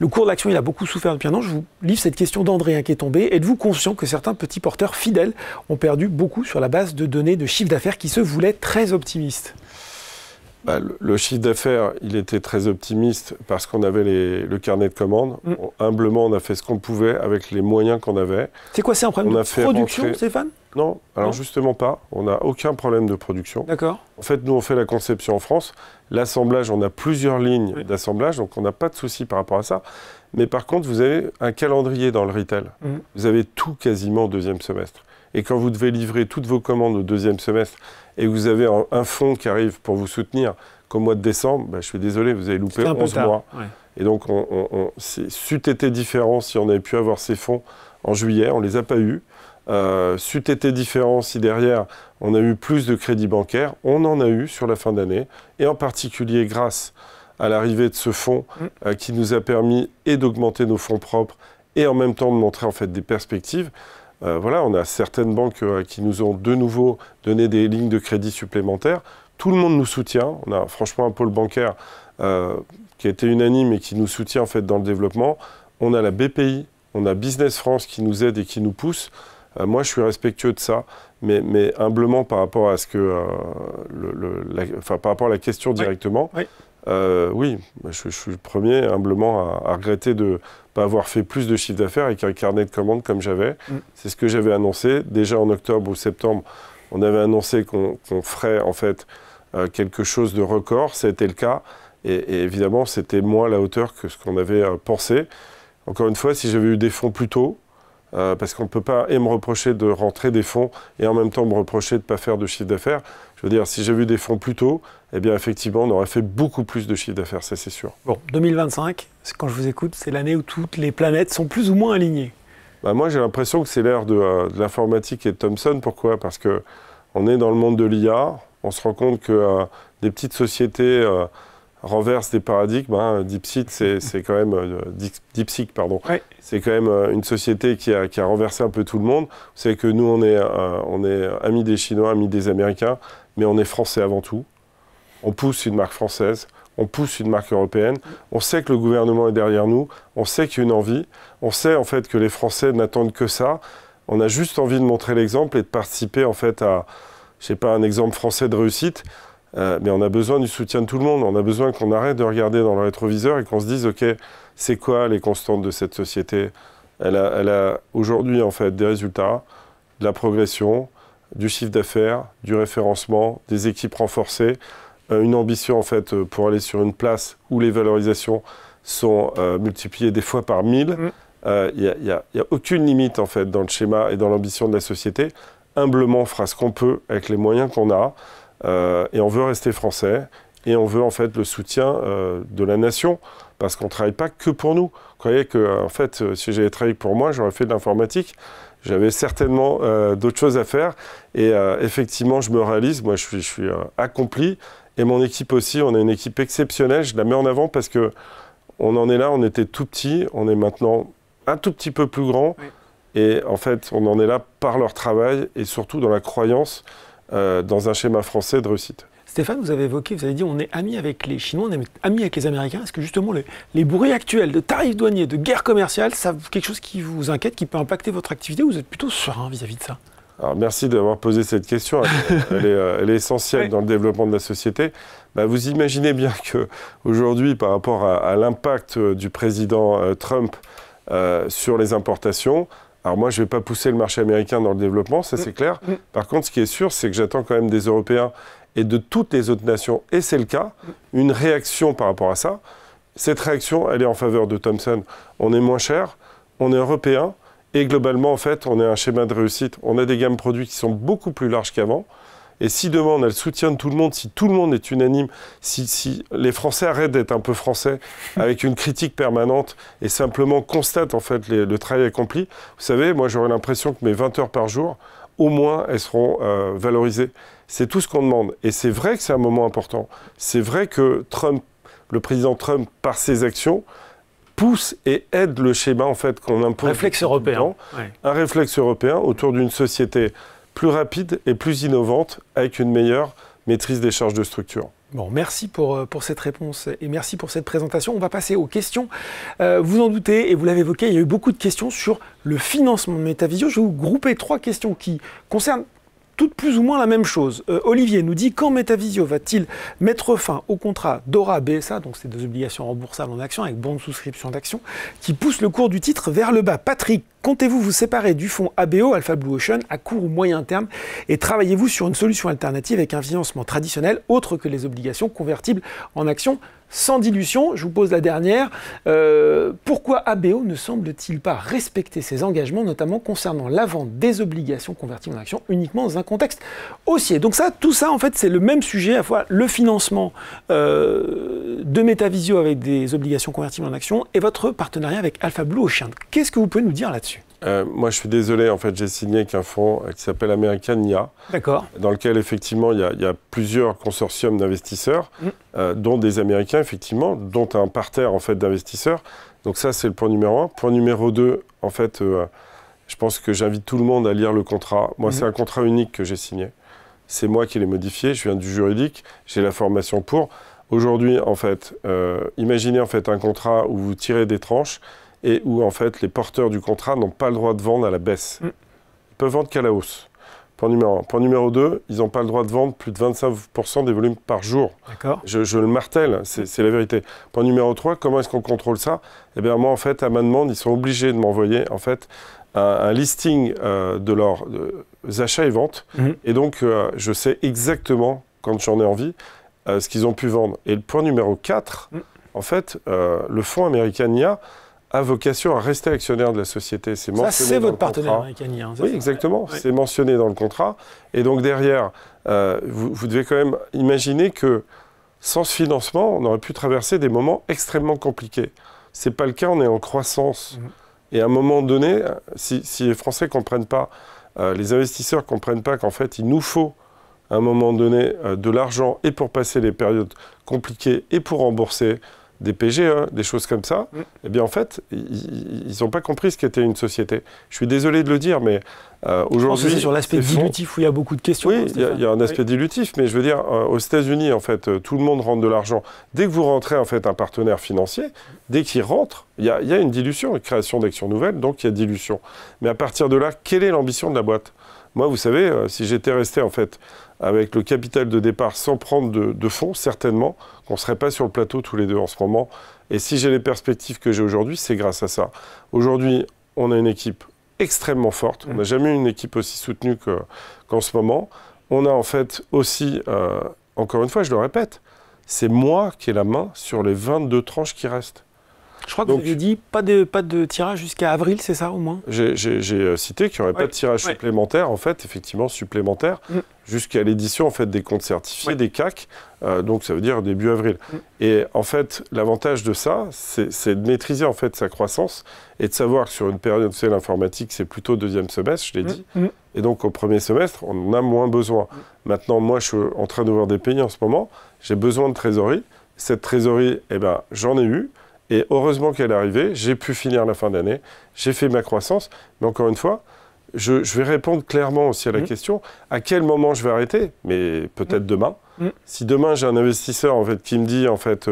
Le cours de l'action, il a beaucoup souffert depuis un an. Je vous livre cette question d'André qui est tombée. Êtes-vous conscient que certains petits porteurs fidèles ont perdu beaucoup sur la base de données de chiffre d'affaires qui se voulaient très optimistes? Le chiffre d'affaires, il était très optimiste parce qu'on avait le carnet de commandes. Humblement, on a fait ce qu'on pouvait avec les moyens qu'on avait. C'est quoi, c'est un problème de production, Stéphane? Non, alors justement pas. On n'a aucun problème de production. D'accord. En fait, nous, on fait la conception en France. L'assemblage, on a plusieurs lignes d'assemblage, donc on n'a pas de souci par rapport à ça. Mais par contre, vous avez un calendrier dans le retail. Vous avez tout quasiment au 2e semestre. Et quand vous devez livrer toutes vos commandes au 2e semestre et que vous avez un fonds qui arrive pour vous soutenir qu'au mois de décembre, je suis désolé, vous avez loupé 11 mois. Ouais. Et donc, c'eût été différent si on avait pu avoir ces fonds en juillet, on ne les a pas eus. C'eût été différent si derrière, on a eu plus de crédits bancaires. On en a eu sur la fin d'année, et en particulier grâce à l'arrivée de ce fonds qui nous a permis et d'augmenter nos fonds propres et en même temps de montrer en fait des perspectives. Voilà, on a certaines banques qui nous ont de nouveau donné des lignes de crédit supplémentaires. Tout le monde nous soutient. On a franchement un pôle bancaire qui a été unanime et qui nous soutient en fait dans le développement. On a la BPI, on a Business France qui nous aide et qui nous pousse. Moi, je suis respectueux de ça, mais humblement par rapport à ce que, par rapport à la question directement. Oui. Oui, je suis le premier humblement à regretter de ne pas avoir fait plus de chiffre d'affaires avec un carnet de commandes comme j'avais. C'est ce que j'avais annoncé. Déjà en octobre ou septembre, on avait annoncé qu'on ferait en fait quelque chose de record. Ça a été le cas. Et évidemment, c'était moins à la hauteur que ce qu'on avait pensé. Encore une fois, si j'avais eu des fonds plus tôt, parce qu'on ne peut pas me reprocher de rentrer des fonds et en même temps me reprocher de ne pas faire de chiffre d'affaires. Je veux dire, si j'avais eu des fonds plus tôt, eh bien effectivement, on aurait fait beaucoup plus de chiffre d'affaires, ça c'est sûr. Bon, 2025, quand je vous écoute, c'est l'année où toutes les planètes sont plus ou moins alignées. Moi, j'ai l'impression que c'est l'ère de l'informatique et de Thomson. Pourquoi? Parce qu'on est dans le monde de l'IA, on se rend compte que des petites sociétés renverse des paradigmes. DeepSeek, c'est quand même DeepSeek, pardon. Ouais. C'est quand même une société qui a renversé un peu tout le monde. Vous savez que nous, on est amis des Chinois, amis des Américains, mais on est français avant tout. On pousse une marque française, on pousse une marque européenne. On sait que le gouvernement est derrière nous. On sait qu'il y a une envie. On sait en fait que les Français n'attendent que ça. On a juste envie de montrer l'exemple et de participer en fait à, je sais pas, un exemple français de réussite. Mais on a besoin du soutien de tout le monde. On a besoin qu'on arrête de regarder dans le rétroviseur et qu'on se dise, OK, c'est quoi les constantes de cette société? Elle a aujourd'hui en fait des résultats, de la progression, du chiffre d'affaires, du référencement, des équipes renforcées, une ambition en fait pour aller sur une place où les valorisations sont multipliées des fois par 1000. Il n'y a aucune limite en fait dans le schéma et dans l'ambition de la société. Humblement, on fera ce qu'on peut avec les moyens qu'on a. Et on veut rester français et on veut en fait le soutien de la nation parce qu'on ne travaille pas que pour nous. Vous croyez que en fait, si j'avais travaillé pour moi, j'aurais fait de l'informatique. J'avais certainement d'autres choses à faire et effectivement, je me réalise. Moi, je suis accompli et mon équipe aussi. On a une équipe exceptionnelle. Je la mets en avant parce que on en est là. On était tout petit. On est maintenant un tout petit peu plus grand. Oui. Et en fait, on en est là par leur travail et surtout dans la croyance dans un schéma français de réussite. Stéphane, vous avez évoqué, vous avez dit on est amis avec les Chinois, on est amis avec les Américains. Est-ce que justement les bruits actuels de tarifs douaniers, de guerre commerciale, c'est quelque chose qui vous inquiète, qui peut impacter votre activité, ou vous êtes plutôt serein vis-à-vis de ça? Alors, merci d'avoir posé cette question. Elle est essentielle dans le développement de la société. Vous imaginez bien qu'aujourd'hui, par rapport à l'impact du président Trump sur les importations, alors moi, je ne vais pas pousser le marché américain dans le développement, ça c'est clair. Par contre, ce qui est sûr, c'est que j'attends quand même des Européens et de toutes les autres nations, et c'est le cas, une réaction par rapport à ça. Cette réaction, elle est en faveur de Thomson. On est moins cher, on est européen, et globalement, en fait, on est un schéma de réussite. On a des gammes produits qui sont beaucoup plus larges qu'avant. Et si demain, on a le soutien de tout le monde, si tout le monde est unanime, si les Français arrêtent d'être un peu français, avec une critique permanente, et simplement constatent, en fait, le travail accompli, vous savez, moi, j'aurais l'impression que mes 20 heures par jour, au moins, elles seront valorisées. C'est tout ce qu'on demande. Et c'est vrai que c'est un moment important. C'est vrai que le président Trump, par ses actions, pousse et aide le schéma en fait, qu'on impose. Un réflexe européen. Un réflexe européen autour d'une société plus rapide et plus innovante, avec une meilleure maîtrise des charges de structure. Bon, merci pour cette réponse et merci pour cette présentation. On va passer aux questions. Vous en doutez, et vous l'avez évoqué, il y a eu beaucoup de questions sur le financement de Metavisio. Je vais vous grouper 3 questions qui concernent toutes plus ou moins la même chose. Olivier nous dit, quand Metavisio va-t-il mettre fin au contrat DORA-BSA, donc c'est des obligations remboursables en actions avec bon de souscription d'actions, qui poussent le cours du titre vers le bas? Patrick, comptez-vous vous séparer du fonds ABO, Alpha Blue Ocean, à court ou moyen terme, et travaillez-vous sur une solution alternative avec un financement traditionnel autre que les obligations convertibles en actions sans dilution? Je vous pose la dernière. Pourquoi ABO ne semble-t-il pas respecter ses engagements, notamment concernant la vente des obligations convertibles en actions uniquement dans un contexte haussier? Donc tout ça, en fait, c'est le même sujet, à la fois le financement de Metavisio avec des obligations convertibles en actions et votre partenariat avec Alpha Blue Ocean. Qu'est-ce que vous pouvez nous dire là-dessus? Moi, je suis désolé, en fait, j'ai signé avec un fonds qui s'appelle American NIA, dans lequel, effectivement, il y a plusieurs consortiums d'investisseurs, dont des Américains, effectivement, dont un parterre, en fait, d'investisseurs. Donc ça, c'est le point numéro 1. Point numéro 2, en fait, je pense que j'invite tout le monde à lire le contrat. Moi, c'est un contrat unique que j'ai signé. C'est moi qui l'ai modifié, je viens du juridique, j'ai la formation pour. Aujourd'hui, en fait, imaginez, en fait, un contrat où vous tirez des tranches, et où en fait les porteurs du contrat n'ont pas le droit de vendre à la baisse. Ils peuvent vendre qu'à la hausse. Point numéro 1. Point numéro 2, ils n'ont pas le droit de vendre plus de 25% des volumes par jour. Je le martèle, c'est la vérité. Point numéro 3, comment est-ce qu'on contrôle ça? Eh bien moi en fait, à ma demande, ils sont obligés de m'envoyer en fait un listing de leurs achats et ventes. Et donc je sais exactement, quand j'en ai envie, ce qu'ils ont pu vendre. Et le point numéro 4, en fait, le fonds American NIA a vocation à rester actionnaire de la société. C'est mentionné. Ça, c'est votre partenaire American NIA. Hein, oui, exactement. Ouais. C'est mentionné dans le contrat. Et donc derrière, vous devez quand même imaginer que sans ce financement, on aurait pu traverser des moments extrêmement compliqués. Ce n'est pas le cas, on est en croissance. Et à un moment donné, si les Français ne comprennent pas, les investisseurs ne comprennent pas qu'en fait, il nous faut à un moment donné de l'argent et pour passer les périodes compliquées et pour rembourser des PGE, des choses comme ça, eh bien en fait, ils n'ont pas compris ce qu'était une société. Je suis désolé de le dire, mais aujourd'hui... C'est sur l'aspect dilutif où il y a beaucoup de questions. Oui, il y a un aspect dilutif, mais je veux dire, aux États-Unis, en fait, tout le monde rentre de l'argent. Dès que vous rentrez, en fait, un partenaire financier, dès qu'il rentre, il y a une dilution, une création d'actions nouvelles, donc il y a dilution. Mais à partir de là, quelle est l'ambition de la boîte? Moi, vous savez, si j'étais resté, en fait, avec le capital de départ sans prendre de fonds, certainement qu'on ne serait pas sur le plateau tous les deux en ce moment. Et si j'ai les perspectives que j'ai aujourd'hui, c'est grâce à ça. Aujourd'hui, on a une équipe extrêmement forte. On n'a jamais eu une équipe aussi soutenue qu'en ce moment. On a en fait aussi, encore une fois, je le répète, c'est moi qui ai la main sur les 22 tranches qui restent. Je crois que vous avez dit pas de tirage jusqu'à avril, c'est ça au moins? J'ai cité qu'il n'y aurait pas de tirage supplémentaire, en fait, effectivement supplémentaire, jusqu'à l'édition en fait, des comptes certifiés, des CAC, donc ça veut dire début avril. Et en fait, l'avantage de ça, c'est de maîtriser en fait sa croissance et de savoir que sur une période, c'est l'informatique, c'est plutôt deuxième semestre, je l'ai dit, et donc au premier semestre, on en a moins besoin. Maintenant, moi, je suis en train d'ouvrir des pays en ce moment, j'ai besoin de trésorerie. Cette trésorerie, eh ben, j'en ai eu. Et heureusement qu'elle est arrivée, j'ai pu finir la fin d'année, j'ai fait ma croissance, mais encore une fois, je vais répondre clairement aussi à la question, à quel moment je vais arrêter, mais peut-être demain. Si demain j'ai un investisseur en fait, qui me dit en fait,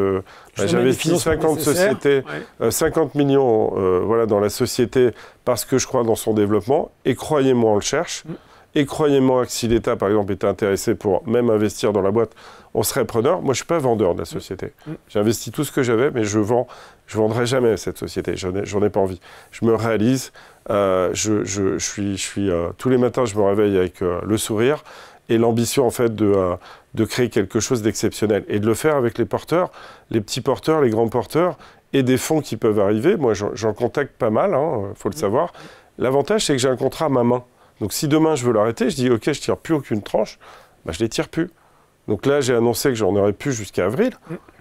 j'investis 50 sociétés, 50 millions voilà, dans la société parce que je crois dans son développement, et croyez-moi, on le cherche, et croyez-moi que si l'État par exemple était intéressé pour même investir dans la boîte, on serait preneur. Moi je ne suis pas vendeur de la société. J'ai investi tout ce que j'avais, mais je vendrai jamais cette société, j'en ai pas envie. Je me réalise, tous les matins je me réveille avec le sourire, et l'ambition en fait de créer quelque chose d'exceptionnel et de le faire avec les porteurs, les petits porteurs, les grands porteurs et des fonds qui peuvent arriver. Moi, j'en contacte pas mal, faut le savoir. L'avantage, c'est que j'ai un contrat à ma main. Donc, si demain je veux l'arrêter, je dis OK, je tire plus aucune tranche, bah, je les tire plus. Donc là, j'ai annoncé que j'en aurais plus jusqu'à avril.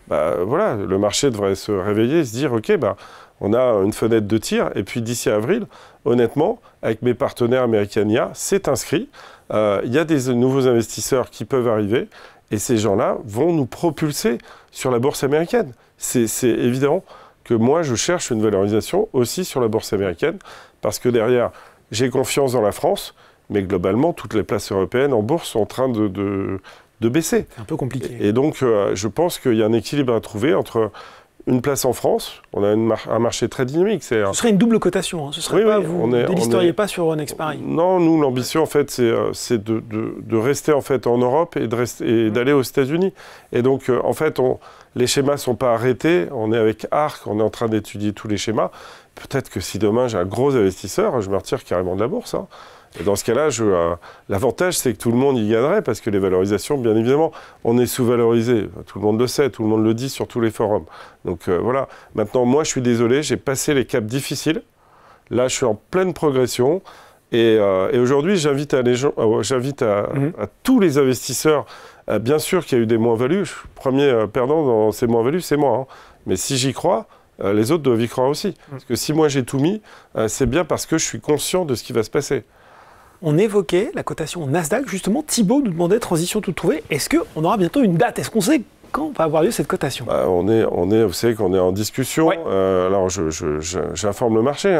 Bah, voilà, le marché devrait se réveiller et se dire OK, bah, on a une fenêtre de tir. Et puis d'ici avril, honnêtement, avec mes partenaires Americania, c'est inscrit. Il y a des nouveaux investisseurs qui peuvent arriver et ces gens-là vont nous propulser sur la bourse américaine. C'est évident que moi, je cherche une valorisation aussi sur la bourse américaine parce que derrière, j'ai confiance dans la France, mais globalement, toutes les places européennes en bourse sont en train de baisser. C'est un peu compliqué. Et donc, je pense qu'il y a un équilibre à trouver entre une place en France, on a un marché très dynamique. Ce serait une double cotation, ce serait pas, vous ne délisteriez pas sur Euronext Paris. Non, nous, l'ambition, en fait, c'est de rester en, fait, en Europe et d'aller aux États-Unis. Et donc, en fait, les schémas ne sont pas arrêtés. On est avec ARC, on est en train d'étudier tous les schémas. Peut-être que si demain, j'ai un gros investisseur, je me retire carrément de la bourse. Et dans ce cas-là, l'avantage, c'est que tout le monde y gagnerait, parce que les valorisations, bien évidemment, on est sous-valorisé. Tout le monde le sait, tout le monde le dit sur tous les forums. Donc voilà. Maintenant, moi, je suis désolé, j'ai passé les caps difficiles. Là, je suis en pleine progression. Et aujourd'hui, j'invite à tous les investisseurs. Bien sûr qu'il y a eu des moins-values. Le premier perdant dans ces moins-values, c'est moi. Mais si j'y crois, les autres doivent y croire aussi. Parce que si moi, j'ai tout mis, c'est bien parce que je suis conscient de ce qui va se passer. On évoquait la cotation Nasdaq, justement. Thibaut nous demandait transition toute trouvée. Est-ce qu'on aura bientôt une date? Est-ce qu'on sait quand va avoir lieu cette cotation? Vous savez qu'on est en discussion. Ouais. Alors, j'informe le marché.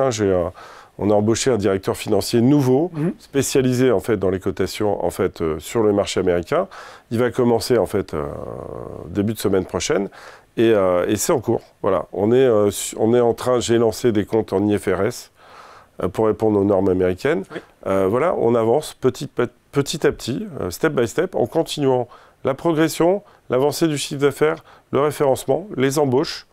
On a embauché un directeur financier nouveau, spécialisé en fait dans les cotations en fait sur le marché américain. Il va commencer en fait début de semaine prochaine. Et c'est en cours. Voilà. On est en train. J'ai lancé des comptes en IFRS. Pour répondre aux normes américaines. Oui. Voilà, on avance petit à petit, step by step, en continuant la progression, l'avancée du chiffre d'affaires, le référencement, les embauches.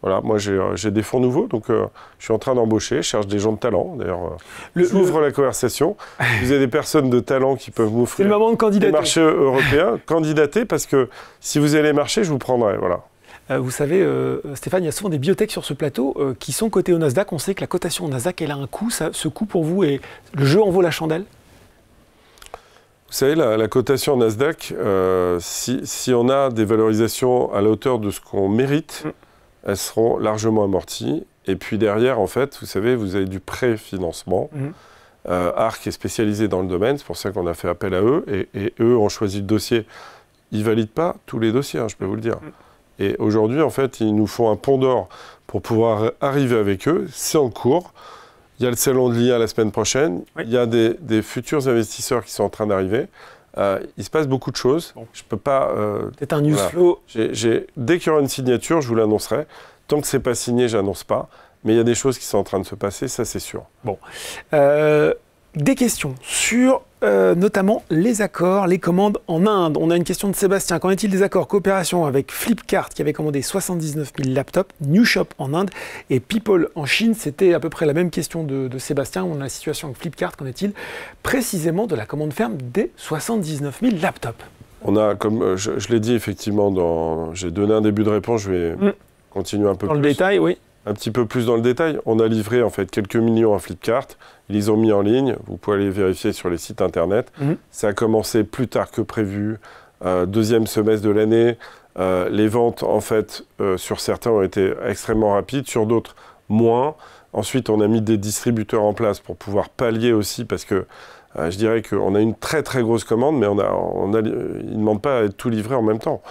Voilà, moi j'ai des fonds nouveaux, donc je suis en train d'embaucher, je cherche des gens de talent. D'ailleurs, j'ouvre la conversation. Vous avez des personnes de talent qui peuvent m'offrir des marchés européens. Candidater, parce que si vous allez marcher, je vous prendrai. Voilà. Vous savez, Stéphane, il y a souvent des biotech sur ce plateau qui sont cotées au Nasdaq. On sait que la cotation au Nasdaq, elle a un coût. Ce coût pour vous, et le jeu en vaut la chandelle? Vous savez, la cotation au Nasdaq, si on a des valorisations à la hauteur de ce qu'on mérite, elles seront largement amorties. Et puis derrière, en fait, vous savez, vous avez du préfinancement. ARC est spécialisé dans le domaine, c'est pour ça qu'on a fait appel à eux. Et eux ont choisi le dossier. Ils ne valident pas tous les dossiers, je peux vous le dire. Et aujourd'hui, en fait, ils nous font un pont d'or pour pouvoir arriver avec eux. C'est en cours. Il y a le salon de l'IA la semaine prochaine. Oui. Il y a des futurs investisseurs qui sont en train d'arriver. Il se passe beaucoup de choses. Bon. Je ne peux pas... C'est un news flow. Dès qu'il y aura une signature, je vous l'annoncerai. Tant que ce n'est pas signé, je n'annonce pas. Mais il y a des choses qui sont en train de se passer, ça c'est sûr. Bon. Des questions sur notamment les accords, les commandes en Inde. On a une question de Sébastien. Qu'en est-il des accords coopération avec Flipkart qui avait commandé 79 000 laptops, New Shop en Inde et People en Chine? C'était à peu près la même question de Sébastien. On a la situation avec Flipkart. Qu'en est-il précisément de la commande ferme des 79 000 laptops? On a, comme je l'ai dit effectivement, j'ai donné un début de réponse, je vais continuer un peu plus. Dans le détail, oui. Un petit peu plus dans le détail. On a livré en fait quelques millions à Flipkart. Ils les ont mis en ligne. Vous pouvez aller vérifier sur les sites internet. Ça a commencé plus tard que prévu. Deuxième semestre de l'année. Les ventes en fait sur certains ont été extrêmement rapides, sur d'autres moins. Ensuite, on a mis des distributeurs en place pour pouvoir pallier aussi, parce que je dirais qu'on a une très très grosse commande, mais ils ne demandent pas à être tout livré en même temps.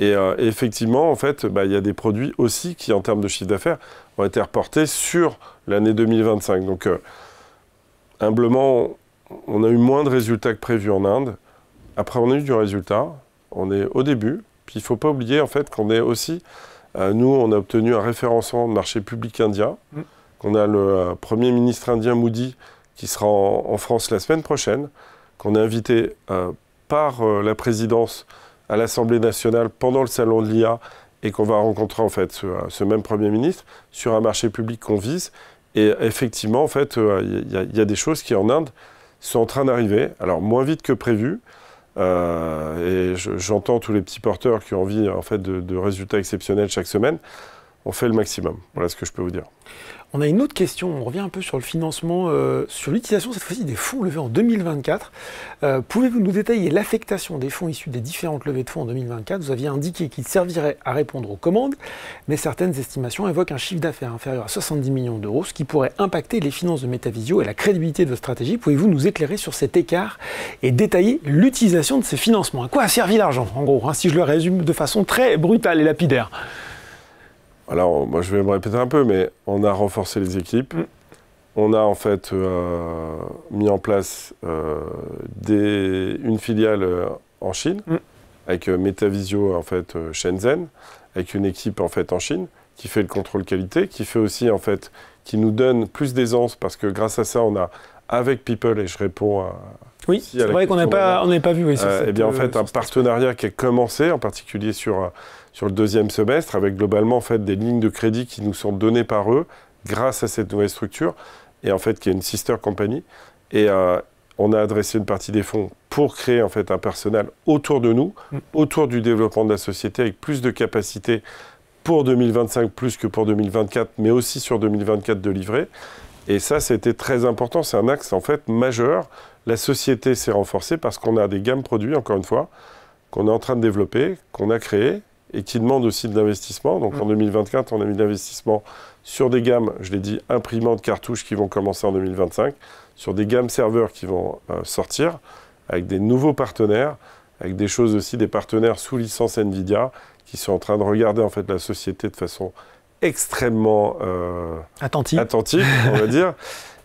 Et effectivement, en fait, il y a des produits aussi qui, en termes de chiffre d'affaires, ont été reportés sur l'année 2025. Donc, Humblement, on a eu moins de résultats que prévu en Inde. Après, on a eu du résultat. On est au début. Puis il ne faut pas oublier en fait qu'on est aussi, nous, on a obtenu un référencement de marché public indien. Qu'on a le Premier ministre indien Modi qui sera en France la semaine prochaine, qu'on a invité par la présidence à l'Assemblée nationale pendant le salon de l'IA et qu'on va rencontrer en fait ce même Premier ministre sur un marché public qu'on vise. Et effectivement, en fait, il y a des choses qui en Inde sont en train d'arriver, alors moins vite que prévu. Et j'entends tous les petits porteurs qui ont envie en fait, de résultats exceptionnels chaque semaine. On fait le maximum. Voilà ce que je peux vous dire. On a une autre question, on revient un peu sur le financement, sur l'utilisation cette fois-ci des fonds levés en 2024. Pouvez-vous nous détailler l'affectation des fonds issus des différentes levées de fonds en 2024 ? Vous aviez indiqué qu'ils serviraient à répondre aux commandes, mais certaines estimations évoquent un chiffre d'affaires inférieur à 70 millions d'euros, ce qui pourrait impacter les finances de Metavisio et la crédibilité de votre stratégie. Pouvez-vous nous éclairer sur cet écart et détailler l'utilisation de ces financements ? À quoi a servi l'argent, en gros, hein, si je le résume de façon très brutale et lapidaire ? Alors, moi, je vais me répéter un peu, mais on a renforcé les équipes. On a en fait mis en place une filiale en Chine, avec Metavisio en fait Shenzhen, avec une équipe en fait en Chine qui fait le contrôle qualité, qui fait aussi en fait, qui nous donne plus d'aisance parce que grâce à ça, on a avec People, et je réponds à oui, c'est vrai qu'on n'avait pas vu. Oui, eh bien en fait un partenariat qui a commencé, en particulier sur le deuxième semestre, avec globalement en fait des lignes de crédit qui nous sont données par eux grâce à cette nouvelle structure, et en fait qui est une sister company. Et on a adressé une partie des fonds pour créer en fait un personnel autour de nous, autour du développement de la société, avec plus de capacité pour 2025 plus que pour 2024, mais aussi sur 2024 de livrer. Et ça, c'était très important. C'est un axe en fait majeur. La société s'est renforcée parce qu'on a des gammes produits, encore une fois, qu'on est en train de développer, qu'on a créé et qui demandent aussi de l'investissement. Donc en 2024, on a mis de l'investissement sur des gammes, je l'ai dit, imprimantes, cartouches qui vont commencer en 2025, sur des gammes serveurs qui vont sortir, avec des nouveaux partenaires, avec des choses aussi, des partenaires sous licence NVIDIA, qui sont en train de regarder en fait la société de façon extrêmement attentive, on va dire.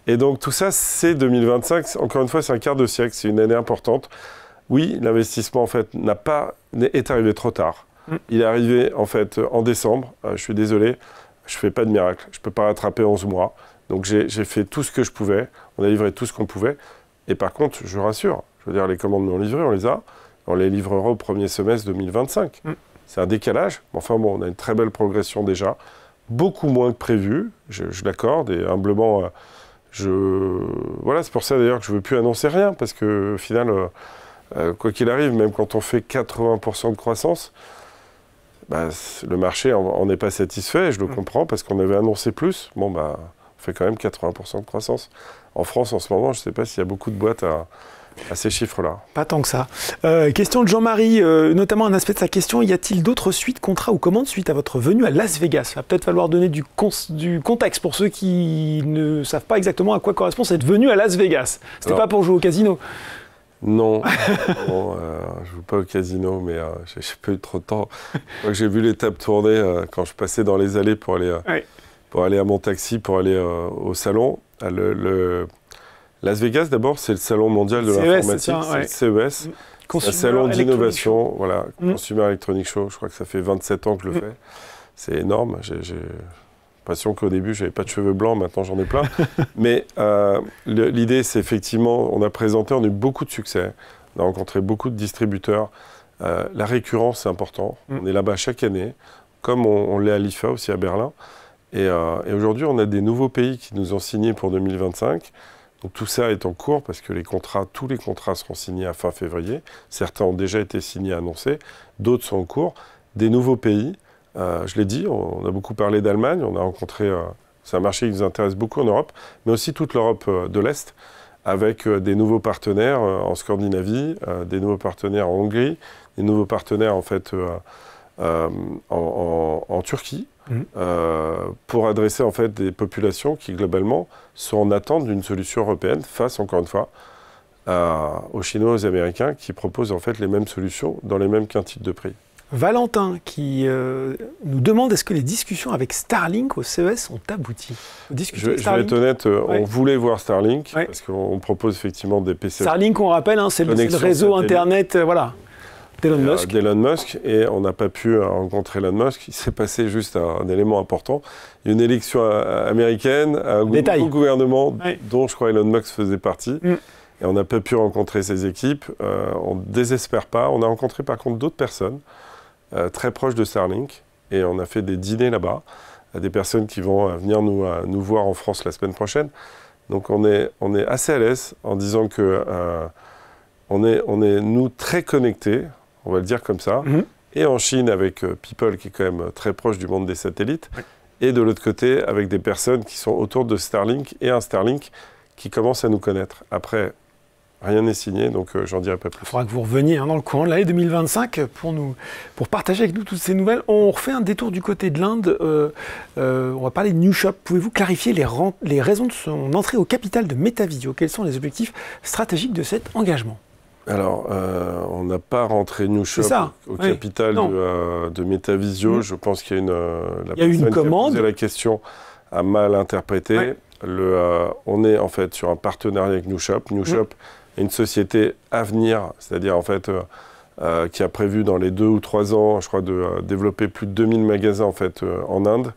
Et donc tout ça, c'est 2025. Encore une fois, c'est un quart de siècle, c'est une année importante. Oui, l'investissement en fait est arrivé trop tard. Il est arrivé en fait en décembre. Je suis désolé, je fais pas de miracle. Je peux pas rattraper 11 mois. Donc j'ai fait tout ce que je pouvais. On a livré tout ce qu'on pouvait. Et par contre, je rassure. Je veux dire, les commandes ont livré, on les a. On les livrera au premier semestre 2025. C'est un décalage. Enfin bon, on a une très belle progression déjà. Beaucoup moins que prévu, je l'accorde. Et humblement, voilà, c'est pour ça d'ailleurs que je ne veux plus annoncer rien. Parce qu'au final, quoi qu'il arrive, même quand on fait 80% de croissance, bah, le marché en est pas satisfait. Je le comprends parce qu'on avait annoncé plus. Bon, bah, on fait quand même 80% de croissance. En France, en ce moment, je ne sais pas s'il y a beaucoup de boîtes à ces chiffres-là. Pas tant que ça. Question de Jean-Marie, notamment un aspect de sa question, y a-t-il d'autres suites, contrats ou commandes suite à votre venue à Las Vegas ? Il va peut-être falloir donner du contexte pour ceux qui ne savent pas exactement à quoi correspond cette venue à Las Vegas. C'était pas pour jouer au casino ? Non, bon, je ne joue pas au casino, mais j'ai pas eu trop de temps. J'ai vu les tables tourner quand je passais dans les allées pour aller à mon taxi, pour aller au salon. Las Vegas, d'abord, c'est le salon mondial de l'informatique, c'est le CES. C'est un salon d'innovation, voilà, Consumer Electronics Show. Je crois que ça fait 27 ans que je le fais. C'est énorme. J'ai l'impression qu'au début, je n'avais pas de cheveux blancs, maintenant j'en ai plein. Mais l'idée, c'est effectivement, on a présenté, on a eu beaucoup de succès. On a rencontré beaucoup de distributeurs. La récurrence, c'est important. On est là-bas chaque année, comme on l'est à l'IFA aussi à Berlin. Et aujourd'hui, on a des nouveaux pays qui nous ont signé pour 2025. Donc tout ça est en cours parce que tous les contrats seront signés à fin février. Certains ont déjà été signés, annoncés. D'autres sont en cours. Des nouveaux pays, je l'ai dit, on a beaucoup parlé d'Allemagne. On a rencontré, c'est un marché qui nous intéresse beaucoup en Europe, mais aussi toute l'Europe de l'Est, avec des nouveaux partenaires en Scandinavie, des nouveaux partenaires en Hongrie, des nouveaux partenaires en fait en Turquie. Pour adresser en fait des populations qui globalement sont en attente d'une solution européenne face encore une fois aux Chinois et aux Américains qui proposent en fait les mêmes solutions dans les mêmes quintiles de prix. Valentin qui nous demande est-ce que les discussions avec Starlink au CES ont abouti? Je vais être honnête, on voulait voir Starlink parce qu'on propose effectivement des PC. Starlink, on rappelle, hein, c'est le réseau Internet d'Elon Musk. Et on n'a pas pu rencontrer Elon Musk. Il s'est passé juste un élément important. Il y a une élection américaine, un gouvernement dont je crois Elon Musk faisait partie. Et on n'a pas pu rencontrer ces équipes. On ne désespère pas. On a rencontré par contre d'autres personnes très proches de Starlink. Et on a fait des dîners là-bas. Des personnes qui vont venir nous voir en France la semaine prochaine. Donc on est assez à l'aise en disant que on est nous très connectés, on va le dire comme ça. Et en Chine avec People qui est quand même très proche du monde des satellites. Et de l'autre côté avec des personnes qui sont autour de Starlink et un Starlink qui commence à nous connaître. Après, rien n'est signé, donc j'en dirai pas plus. Il faudra que vous reveniez dans le courant de l'année 2025 pour partager avec nous toutes ces nouvelles. On refait un détour du côté de l'Inde. On va parler de New Shop. Pouvez-vous clarifier les raisons de son entrée au capital de Metavisio? Quels sont les objectifs stratégiques de cet engagement? Alors, on n'a pas rentré New Shop au capital de Metavisio. Je pense qu'il y a la personne une commande. Qui a posé la question a mal interprété. On est en fait sur un partenariat avec New Shop. New Shop est une société à venir, c'est-à-dire en fait qui a prévu dans les 2 ou 3 ans, je crois, de développer plus de 2000 magasins en fait en Inde.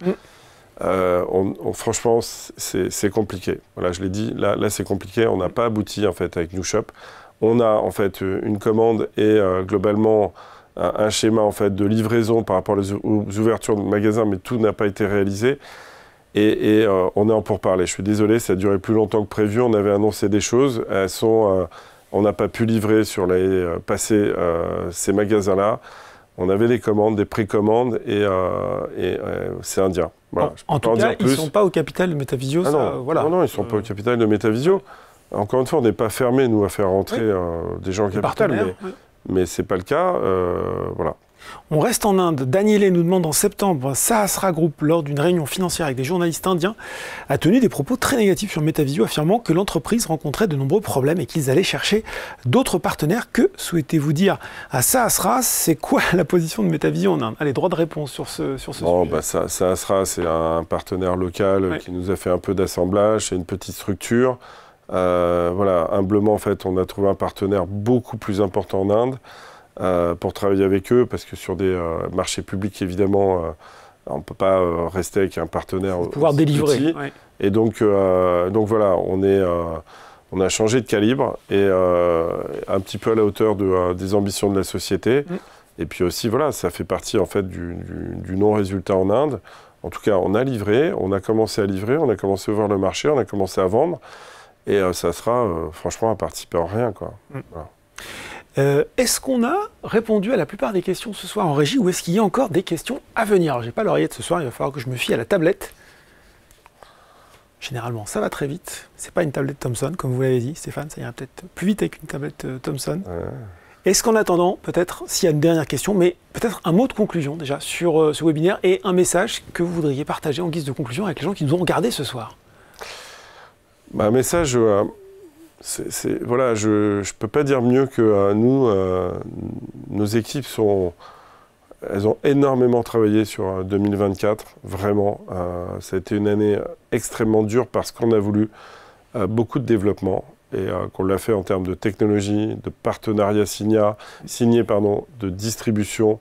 Franchement, c'est compliqué. Voilà, je l'ai dit. Là, c'est compliqué. On n'a pas abouti en fait avec New Shop. On a en fait une commande et globalement un schéma en fait de livraison par rapport aux ouvertures de magasins, mais tout n'a pas été réalisé. Et on est en pourparlers. Je suis désolé, ça a duré plus longtemps que prévu. On avait annoncé des choses. On n'a pas pu livrer sur l'année passée ces magasins-là. On avait des commandes, des précommandes, et c'est indien. Voilà, en tout cas, ils ne sont pas au capital de Metavisio. Non, ils ne sont pas au capital de Metavisio. Encore une fois, on n'est pas fermé, nous, à faire rentrer des gens au capital, mais ce n'est pas le cas. Voilà. On reste en Inde. Daniele nous demande en septembre, Sahasra Group, lors d'une réunion financière avec des journalistes indiens, a tenu des propos très négatifs sur Metavisio, affirmant que l'entreprise rencontrait de nombreux problèmes et qu'ils allaient chercher d'autres partenaires. Que souhaitez-vous dire à Sahasra? C'est quoi la position de Metavisio en Inde? Allez, droit de réponse sur ce sujet. Sahasra, c'est un partenaire local qui nous a fait un peu d'assemblage, c'est une petite structure. Voilà, humblement, en fait, on a trouvé un partenaire beaucoup plus important en Inde. Pour travailler avec eux, parce que sur des marchés publics, évidemment, on ne peut pas rester avec un partenaire pouvoir délivrer. Petit. Et donc voilà, on a changé de calibre et un petit peu à la hauteur des ambitions de la société. Et puis aussi, voilà, ça fait partie en fait du non-résultat en Inde. En tout cas, on a livré, on a commencé à livrer, on a commencé à ouvrir le marché, on a commencé à vendre. Et ça sera, franchement, à participer en rien, quoi. Voilà. Est-ce qu'on a répondu à la plupart des questions ce soir en régie ou est-ce qu'il y a encore des questions à venir? Alors, j'ai pas l'oreillette ce soir, il va falloir que je me fie à la tablette. Généralement, ça va très vite. C'est pas une tablette Thomson, comme vous l'avez dit, Stéphane, ça ira peut-être plus vite avec une tablette Thomson. Est-ce qu'en attendant, peut-être, s'il y a une dernière question, mais peut-être un mot de conclusion déjà sur ce webinaire et un message que vous voudriez partager en guise de conclusion avec les gens qui nous ont regardés ce soir? Un message... voilà, je ne peux pas dire mieux que nous, nos équipes elles ont énormément travaillé sur 2024, vraiment. Ça a été une année extrêmement dure parce qu'on a voulu beaucoup de développement et qu'on l'a fait en termes de technologie, de partenariat signé, de distribution,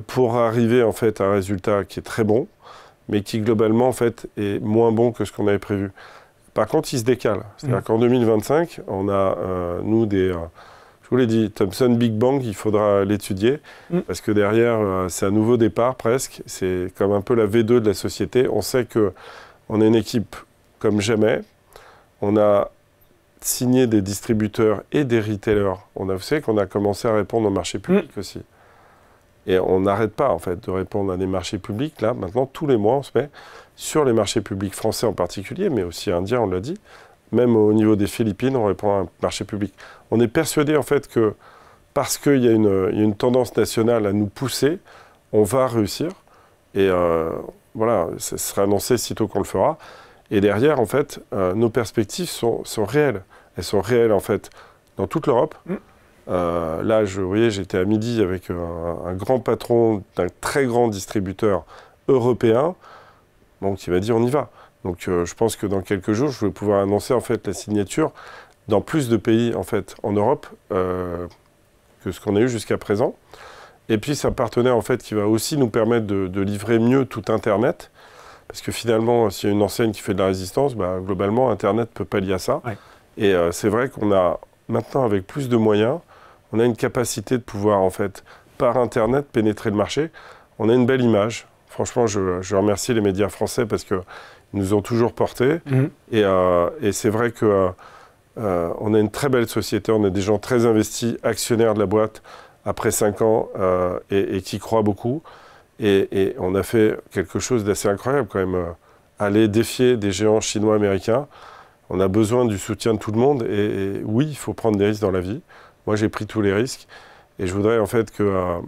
pour arriver en fait à un résultat qui est très bon, mais qui globalement en fait est moins bon que ce qu'on avait prévu. Par contre, il se décale. C'est-à-dire qu'en 2025, on a, nous, je vous l'ai dit, Thomson Big Bang, il faudra l'étudier, parce que derrière, c'est un nouveau départ presque. C'est comme un peu la V2 de la société. On sait qu'on est une équipe comme jamais. On a signé des distributeurs et des retailers. Vous savez qu'on a commencé à répondre au marché public aussi. Et on n'arrête pas, en fait, de répondre à des marchés publics. Là, maintenant, tous les mois, on se met sur les marchés publics français en particulier, mais aussi indiens, on l'a dit. Même au niveau des Philippines, on répond à un marché public. On est persuadé, en fait, que parce qu'il y a une tendance nationale à nous pousser, on va réussir. Et voilà, ça sera annoncé sitôt qu'on le fera. Et derrière, en fait, nos perspectives sont réelles. Elles sont réelles, en fait, dans toute l'Europe. Là, vous voyez, j'étais à midi avec un grand patron d'un très grand distributeur européen, donc qui m'a dit on y va. Donc je pense que dans quelques jours, je vais pouvoir annoncer en fait la signature dans plus de pays en fait en Europe que ce qu'on a eu jusqu'à présent. Et puis c'est un partenaire en fait qui va aussi nous permettre de livrer mieux tout Internet, parce que finalement, s'il y a une enseigne qui fait de la résistance, globalement Internet peut pallier à ça. Ouais. Et c'est vrai qu'on a maintenant, avec plus de moyens, on a une capacité de pouvoir en fait par Internet pénétrer le marché. On a une belle image. Franchement, je remercie les médias français parce qu'ils nous ont toujours portés. Et c'est vrai qu'on a une très belle société, on a des gens très investis, actionnaires de la boîte, après 5 ans, et qui croient beaucoup. Et on a fait quelque chose d'assez incroyable quand même. Aller défier des géants chinois américains. On a besoin du soutien de tout le monde. Et oui, il faut prendre des risques dans la vie. Moi, j'ai pris tous les risques. Et je voudrais en fait que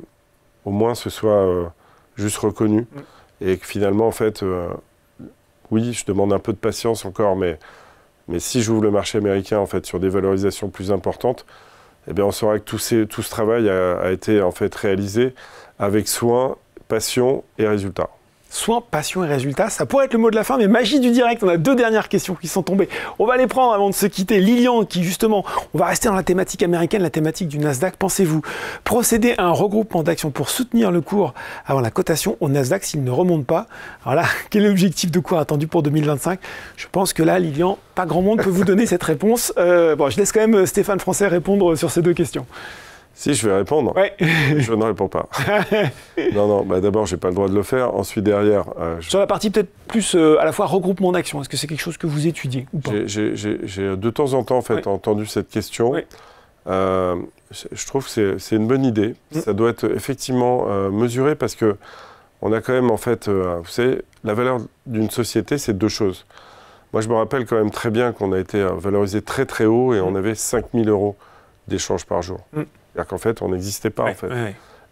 au moins ce soit juste reconnu. Et que finalement, en fait, oui, je demande un peu de patience encore, mais si j'ouvre le marché américain en fait, sur des valorisations plus importantes, eh bien, on saura que tout ce travail a été en fait réalisé avec soin, passion et résultat. Soin, passion et résultat, ça pourrait être le mot de la fin, mais magie du direct, on a 2 dernières questions qui sont tombées. On va les prendre avant de se quitter. Lilian, qui justement, on va rester dans la thématique américaine, la thématique du Nasdaq. Pensez-vous procéder à un regroupement d'actions pour soutenir le cours avant la cotation au Nasdaq s'il ne remonte pas? Alors là, quel est l'objectif de cours attendu pour 2025? Je pense que là, Lilian, pas grand monde peut vous donner cette réponse. Bon, je laisse quand même Stéphane Français répondre sur ces 2 questions. Si, je vais répondre. Ouais. Je ne réponds pas. Non, d'abord, je n'ai pas le droit de le faire. Ensuite, derrière... Sur la partie peut-être plus à la fois regroupement d'actions, est-ce que c'est quelque chose que vous étudiez ou pas? J'ai de temps en temps en fait, entendu cette question. Je trouve que c'est une bonne idée. Ça doit être effectivement mesuré parce qu'on a quand même, en fait, vous savez, la valeur d'une société, c'est 2 choses. Moi, je me rappelle quand même très bien qu'on a été valorisé très très haut et on avait 5 000 € d'échanges par jour. C'est-à-dire qu'en fait, on n'existait pas, en fait.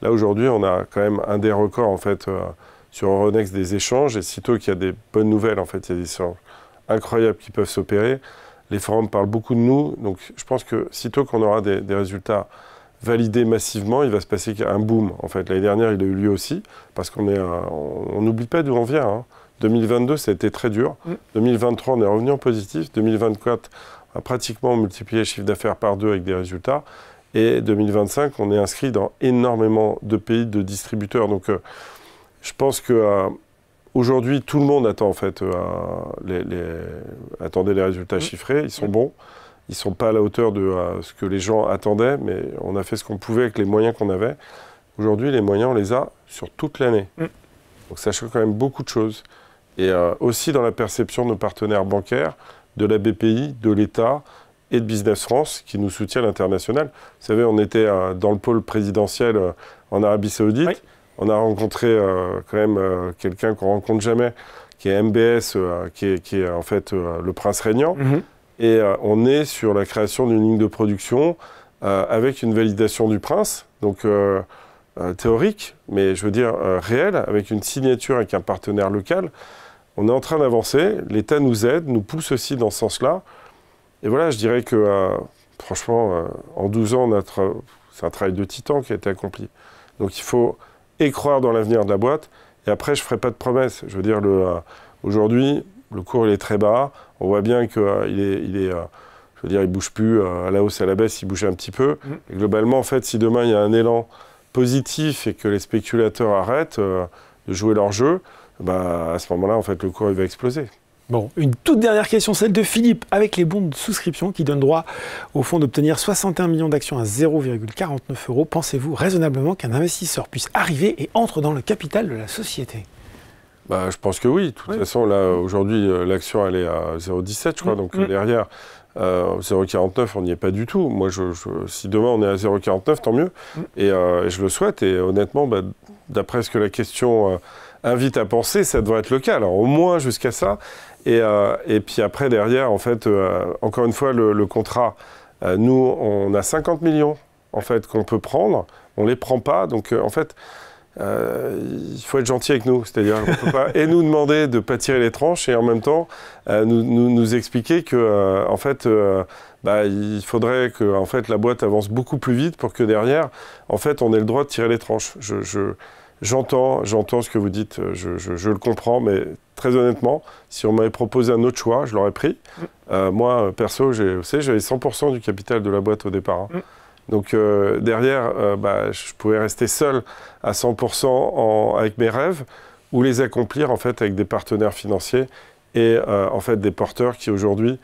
Là, aujourd'hui, on a quand même un des records, en fait, sur Euronext des échanges. Et sitôt qu'il y a des bonnes nouvelles, en fait, il y a des échanges incroyables qui peuvent s'opérer. Les forums parlent beaucoup de nous. Donc, je pense que sitôt qu'on aura des résultats validés massivement, il va se passer un boom. En fait, l'année dernière, il a eu lieu aussi, parce qu'on n'oublie pas d'où on vient. Hein. 2022, ça a été très dur. 2023, on est revenu en positif. 2024, on a pratiquement multiplié le chiffre d'affaires par 2 avec des résultats. Et 2025, on est inscrit dans énormément de pays, de distributeurs. Donc, je pense qu'aujourd'hui, tout le monde attend en fait attendait les résultats chiffrés. Ils sont bons. Ils ne sont pas à la hauteur de ce que les gens attendaient, mais on a fait ce qu'on pouvait avec les moyens qu'on avait. Aujourd'hui, les moyens, on les a sur toute l'année. Donc, ça change quand même beaucoup de choses. Et aussi dans la perception de nos partenaires bancaires, de la BPI, de l'État, et de Business France, qui nous soutient à l'international. Vous savez, on était dans le pôle présidentiel en Arabie Saoudite. On a rencontré quand même quelqu'un qu'on ne rencontre jamais, qui est MBS, qui est en fait le prince régnant. Et on est sur la création d'une ligne de production avec une validation du prince, donc théorique, mais je veux dire réelle, avec une signature avec un partenaire local. On est en train d'avancer, l'État nous aide, nous pousse aussi dans ce sens-là. Et voilà, je dirais que, franchement, en 12 ans, c'est un travail de titan qui a été accompli. Donc il faut y croire dans l'avenir de la boîte. Et après, je ne ferai pas de promesses. Je veux dire, aujourd'hui, le cours il est très bas. On voit bien qu'il je veux dire, il ne bouge plus à la hausse et à la baisse, il bouge un petit peu. Et globalement, en fait, si demain, il y a un élan positif et que les spéculateurs arrêtent de jouer leur jeu, à ce moment-là, en fait, le cours il va exploser. Bon, une toute dernière question, celle de Philippe, avec les bons de souscription qui donnent droit au fond d'obtenir 61 millions d'actions à 0,49 €. Pensez-vous raisonnablement qu'un investisseur puisse arriver et entre dans le capital de la société? Je pense que oui. De toute façon, là, aujourd'hui, l'action, elle est à 0,17, je crois. Donc derrière, 0,49, on n'y est pas du tout. Moi, si demain, on est à 0,49, tant mieux. Et je le souhaite. Et honnêtement, d'après ce que la question invite à penser, ça devrait être le cas. Alors, au moins jusqu'à ça. Et puis après, derrière, en fait, encore une fois, le contrat, nous, on a 50 millions, en fait, qu'on peut prendre. On ne les prend pas. Donc, en fait, il faut être gentil avec nous. C'est-à-dire qu'on ne peut pas et nous demander de ne pas tirer les tranches et en même temps nous expliquer que, en fait, il faudrait que en fait, la boîte avance beaucoup plus vite pour que derrière, en fait, on ait le droit de tirer les tranches. J'entends ce que vous dites, je le comprends, mais très honnêtement, si on m'avait proposé un autre choix, je l'aurais pris. Moi, perso, j'avais 100% du capital de la boîte au départ. Hein. Donc derrière, je pouvais rester seul à 100% avec mes rêves ou les accomplir en fait avec des partenaires financiers et en fait des porteurs qui aujourd'hui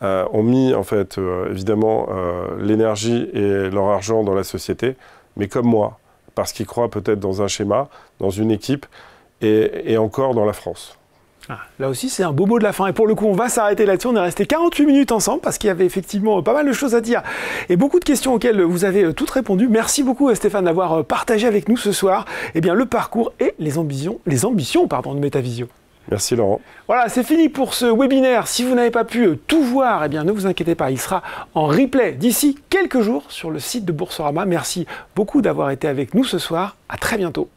ont mis en fait évidemment l'énergie et leur argent dans la société, mais comme moi, parce qu'ils croient peut-être dans un schéma, dans une équipe et encore dans la France. Là aussi, c'est un beau mot de la fin. Et pour le coup, on va s'arrêter là-dessus. On est resté 48 minutes ensemble parce qu'il y avait effectivement pas mal de choses à dire et beaucoup de questions auxquelles vous avez toutes répondu. Merci beaucoup, Stéphane, d'avoir partagé avec nous ce soir le parcours et les ambitions de Metavisio. Merci Laurent. Voilà, c'est fini pour ce webinaire. Si vous n'avez pas pu tout voir, ne vous inquiétez pas, il sera en replay d'ici quelques jours sur le site de Boursorama. Merci beaucoup d'avoir été avec nous ce soir. À très bientôt.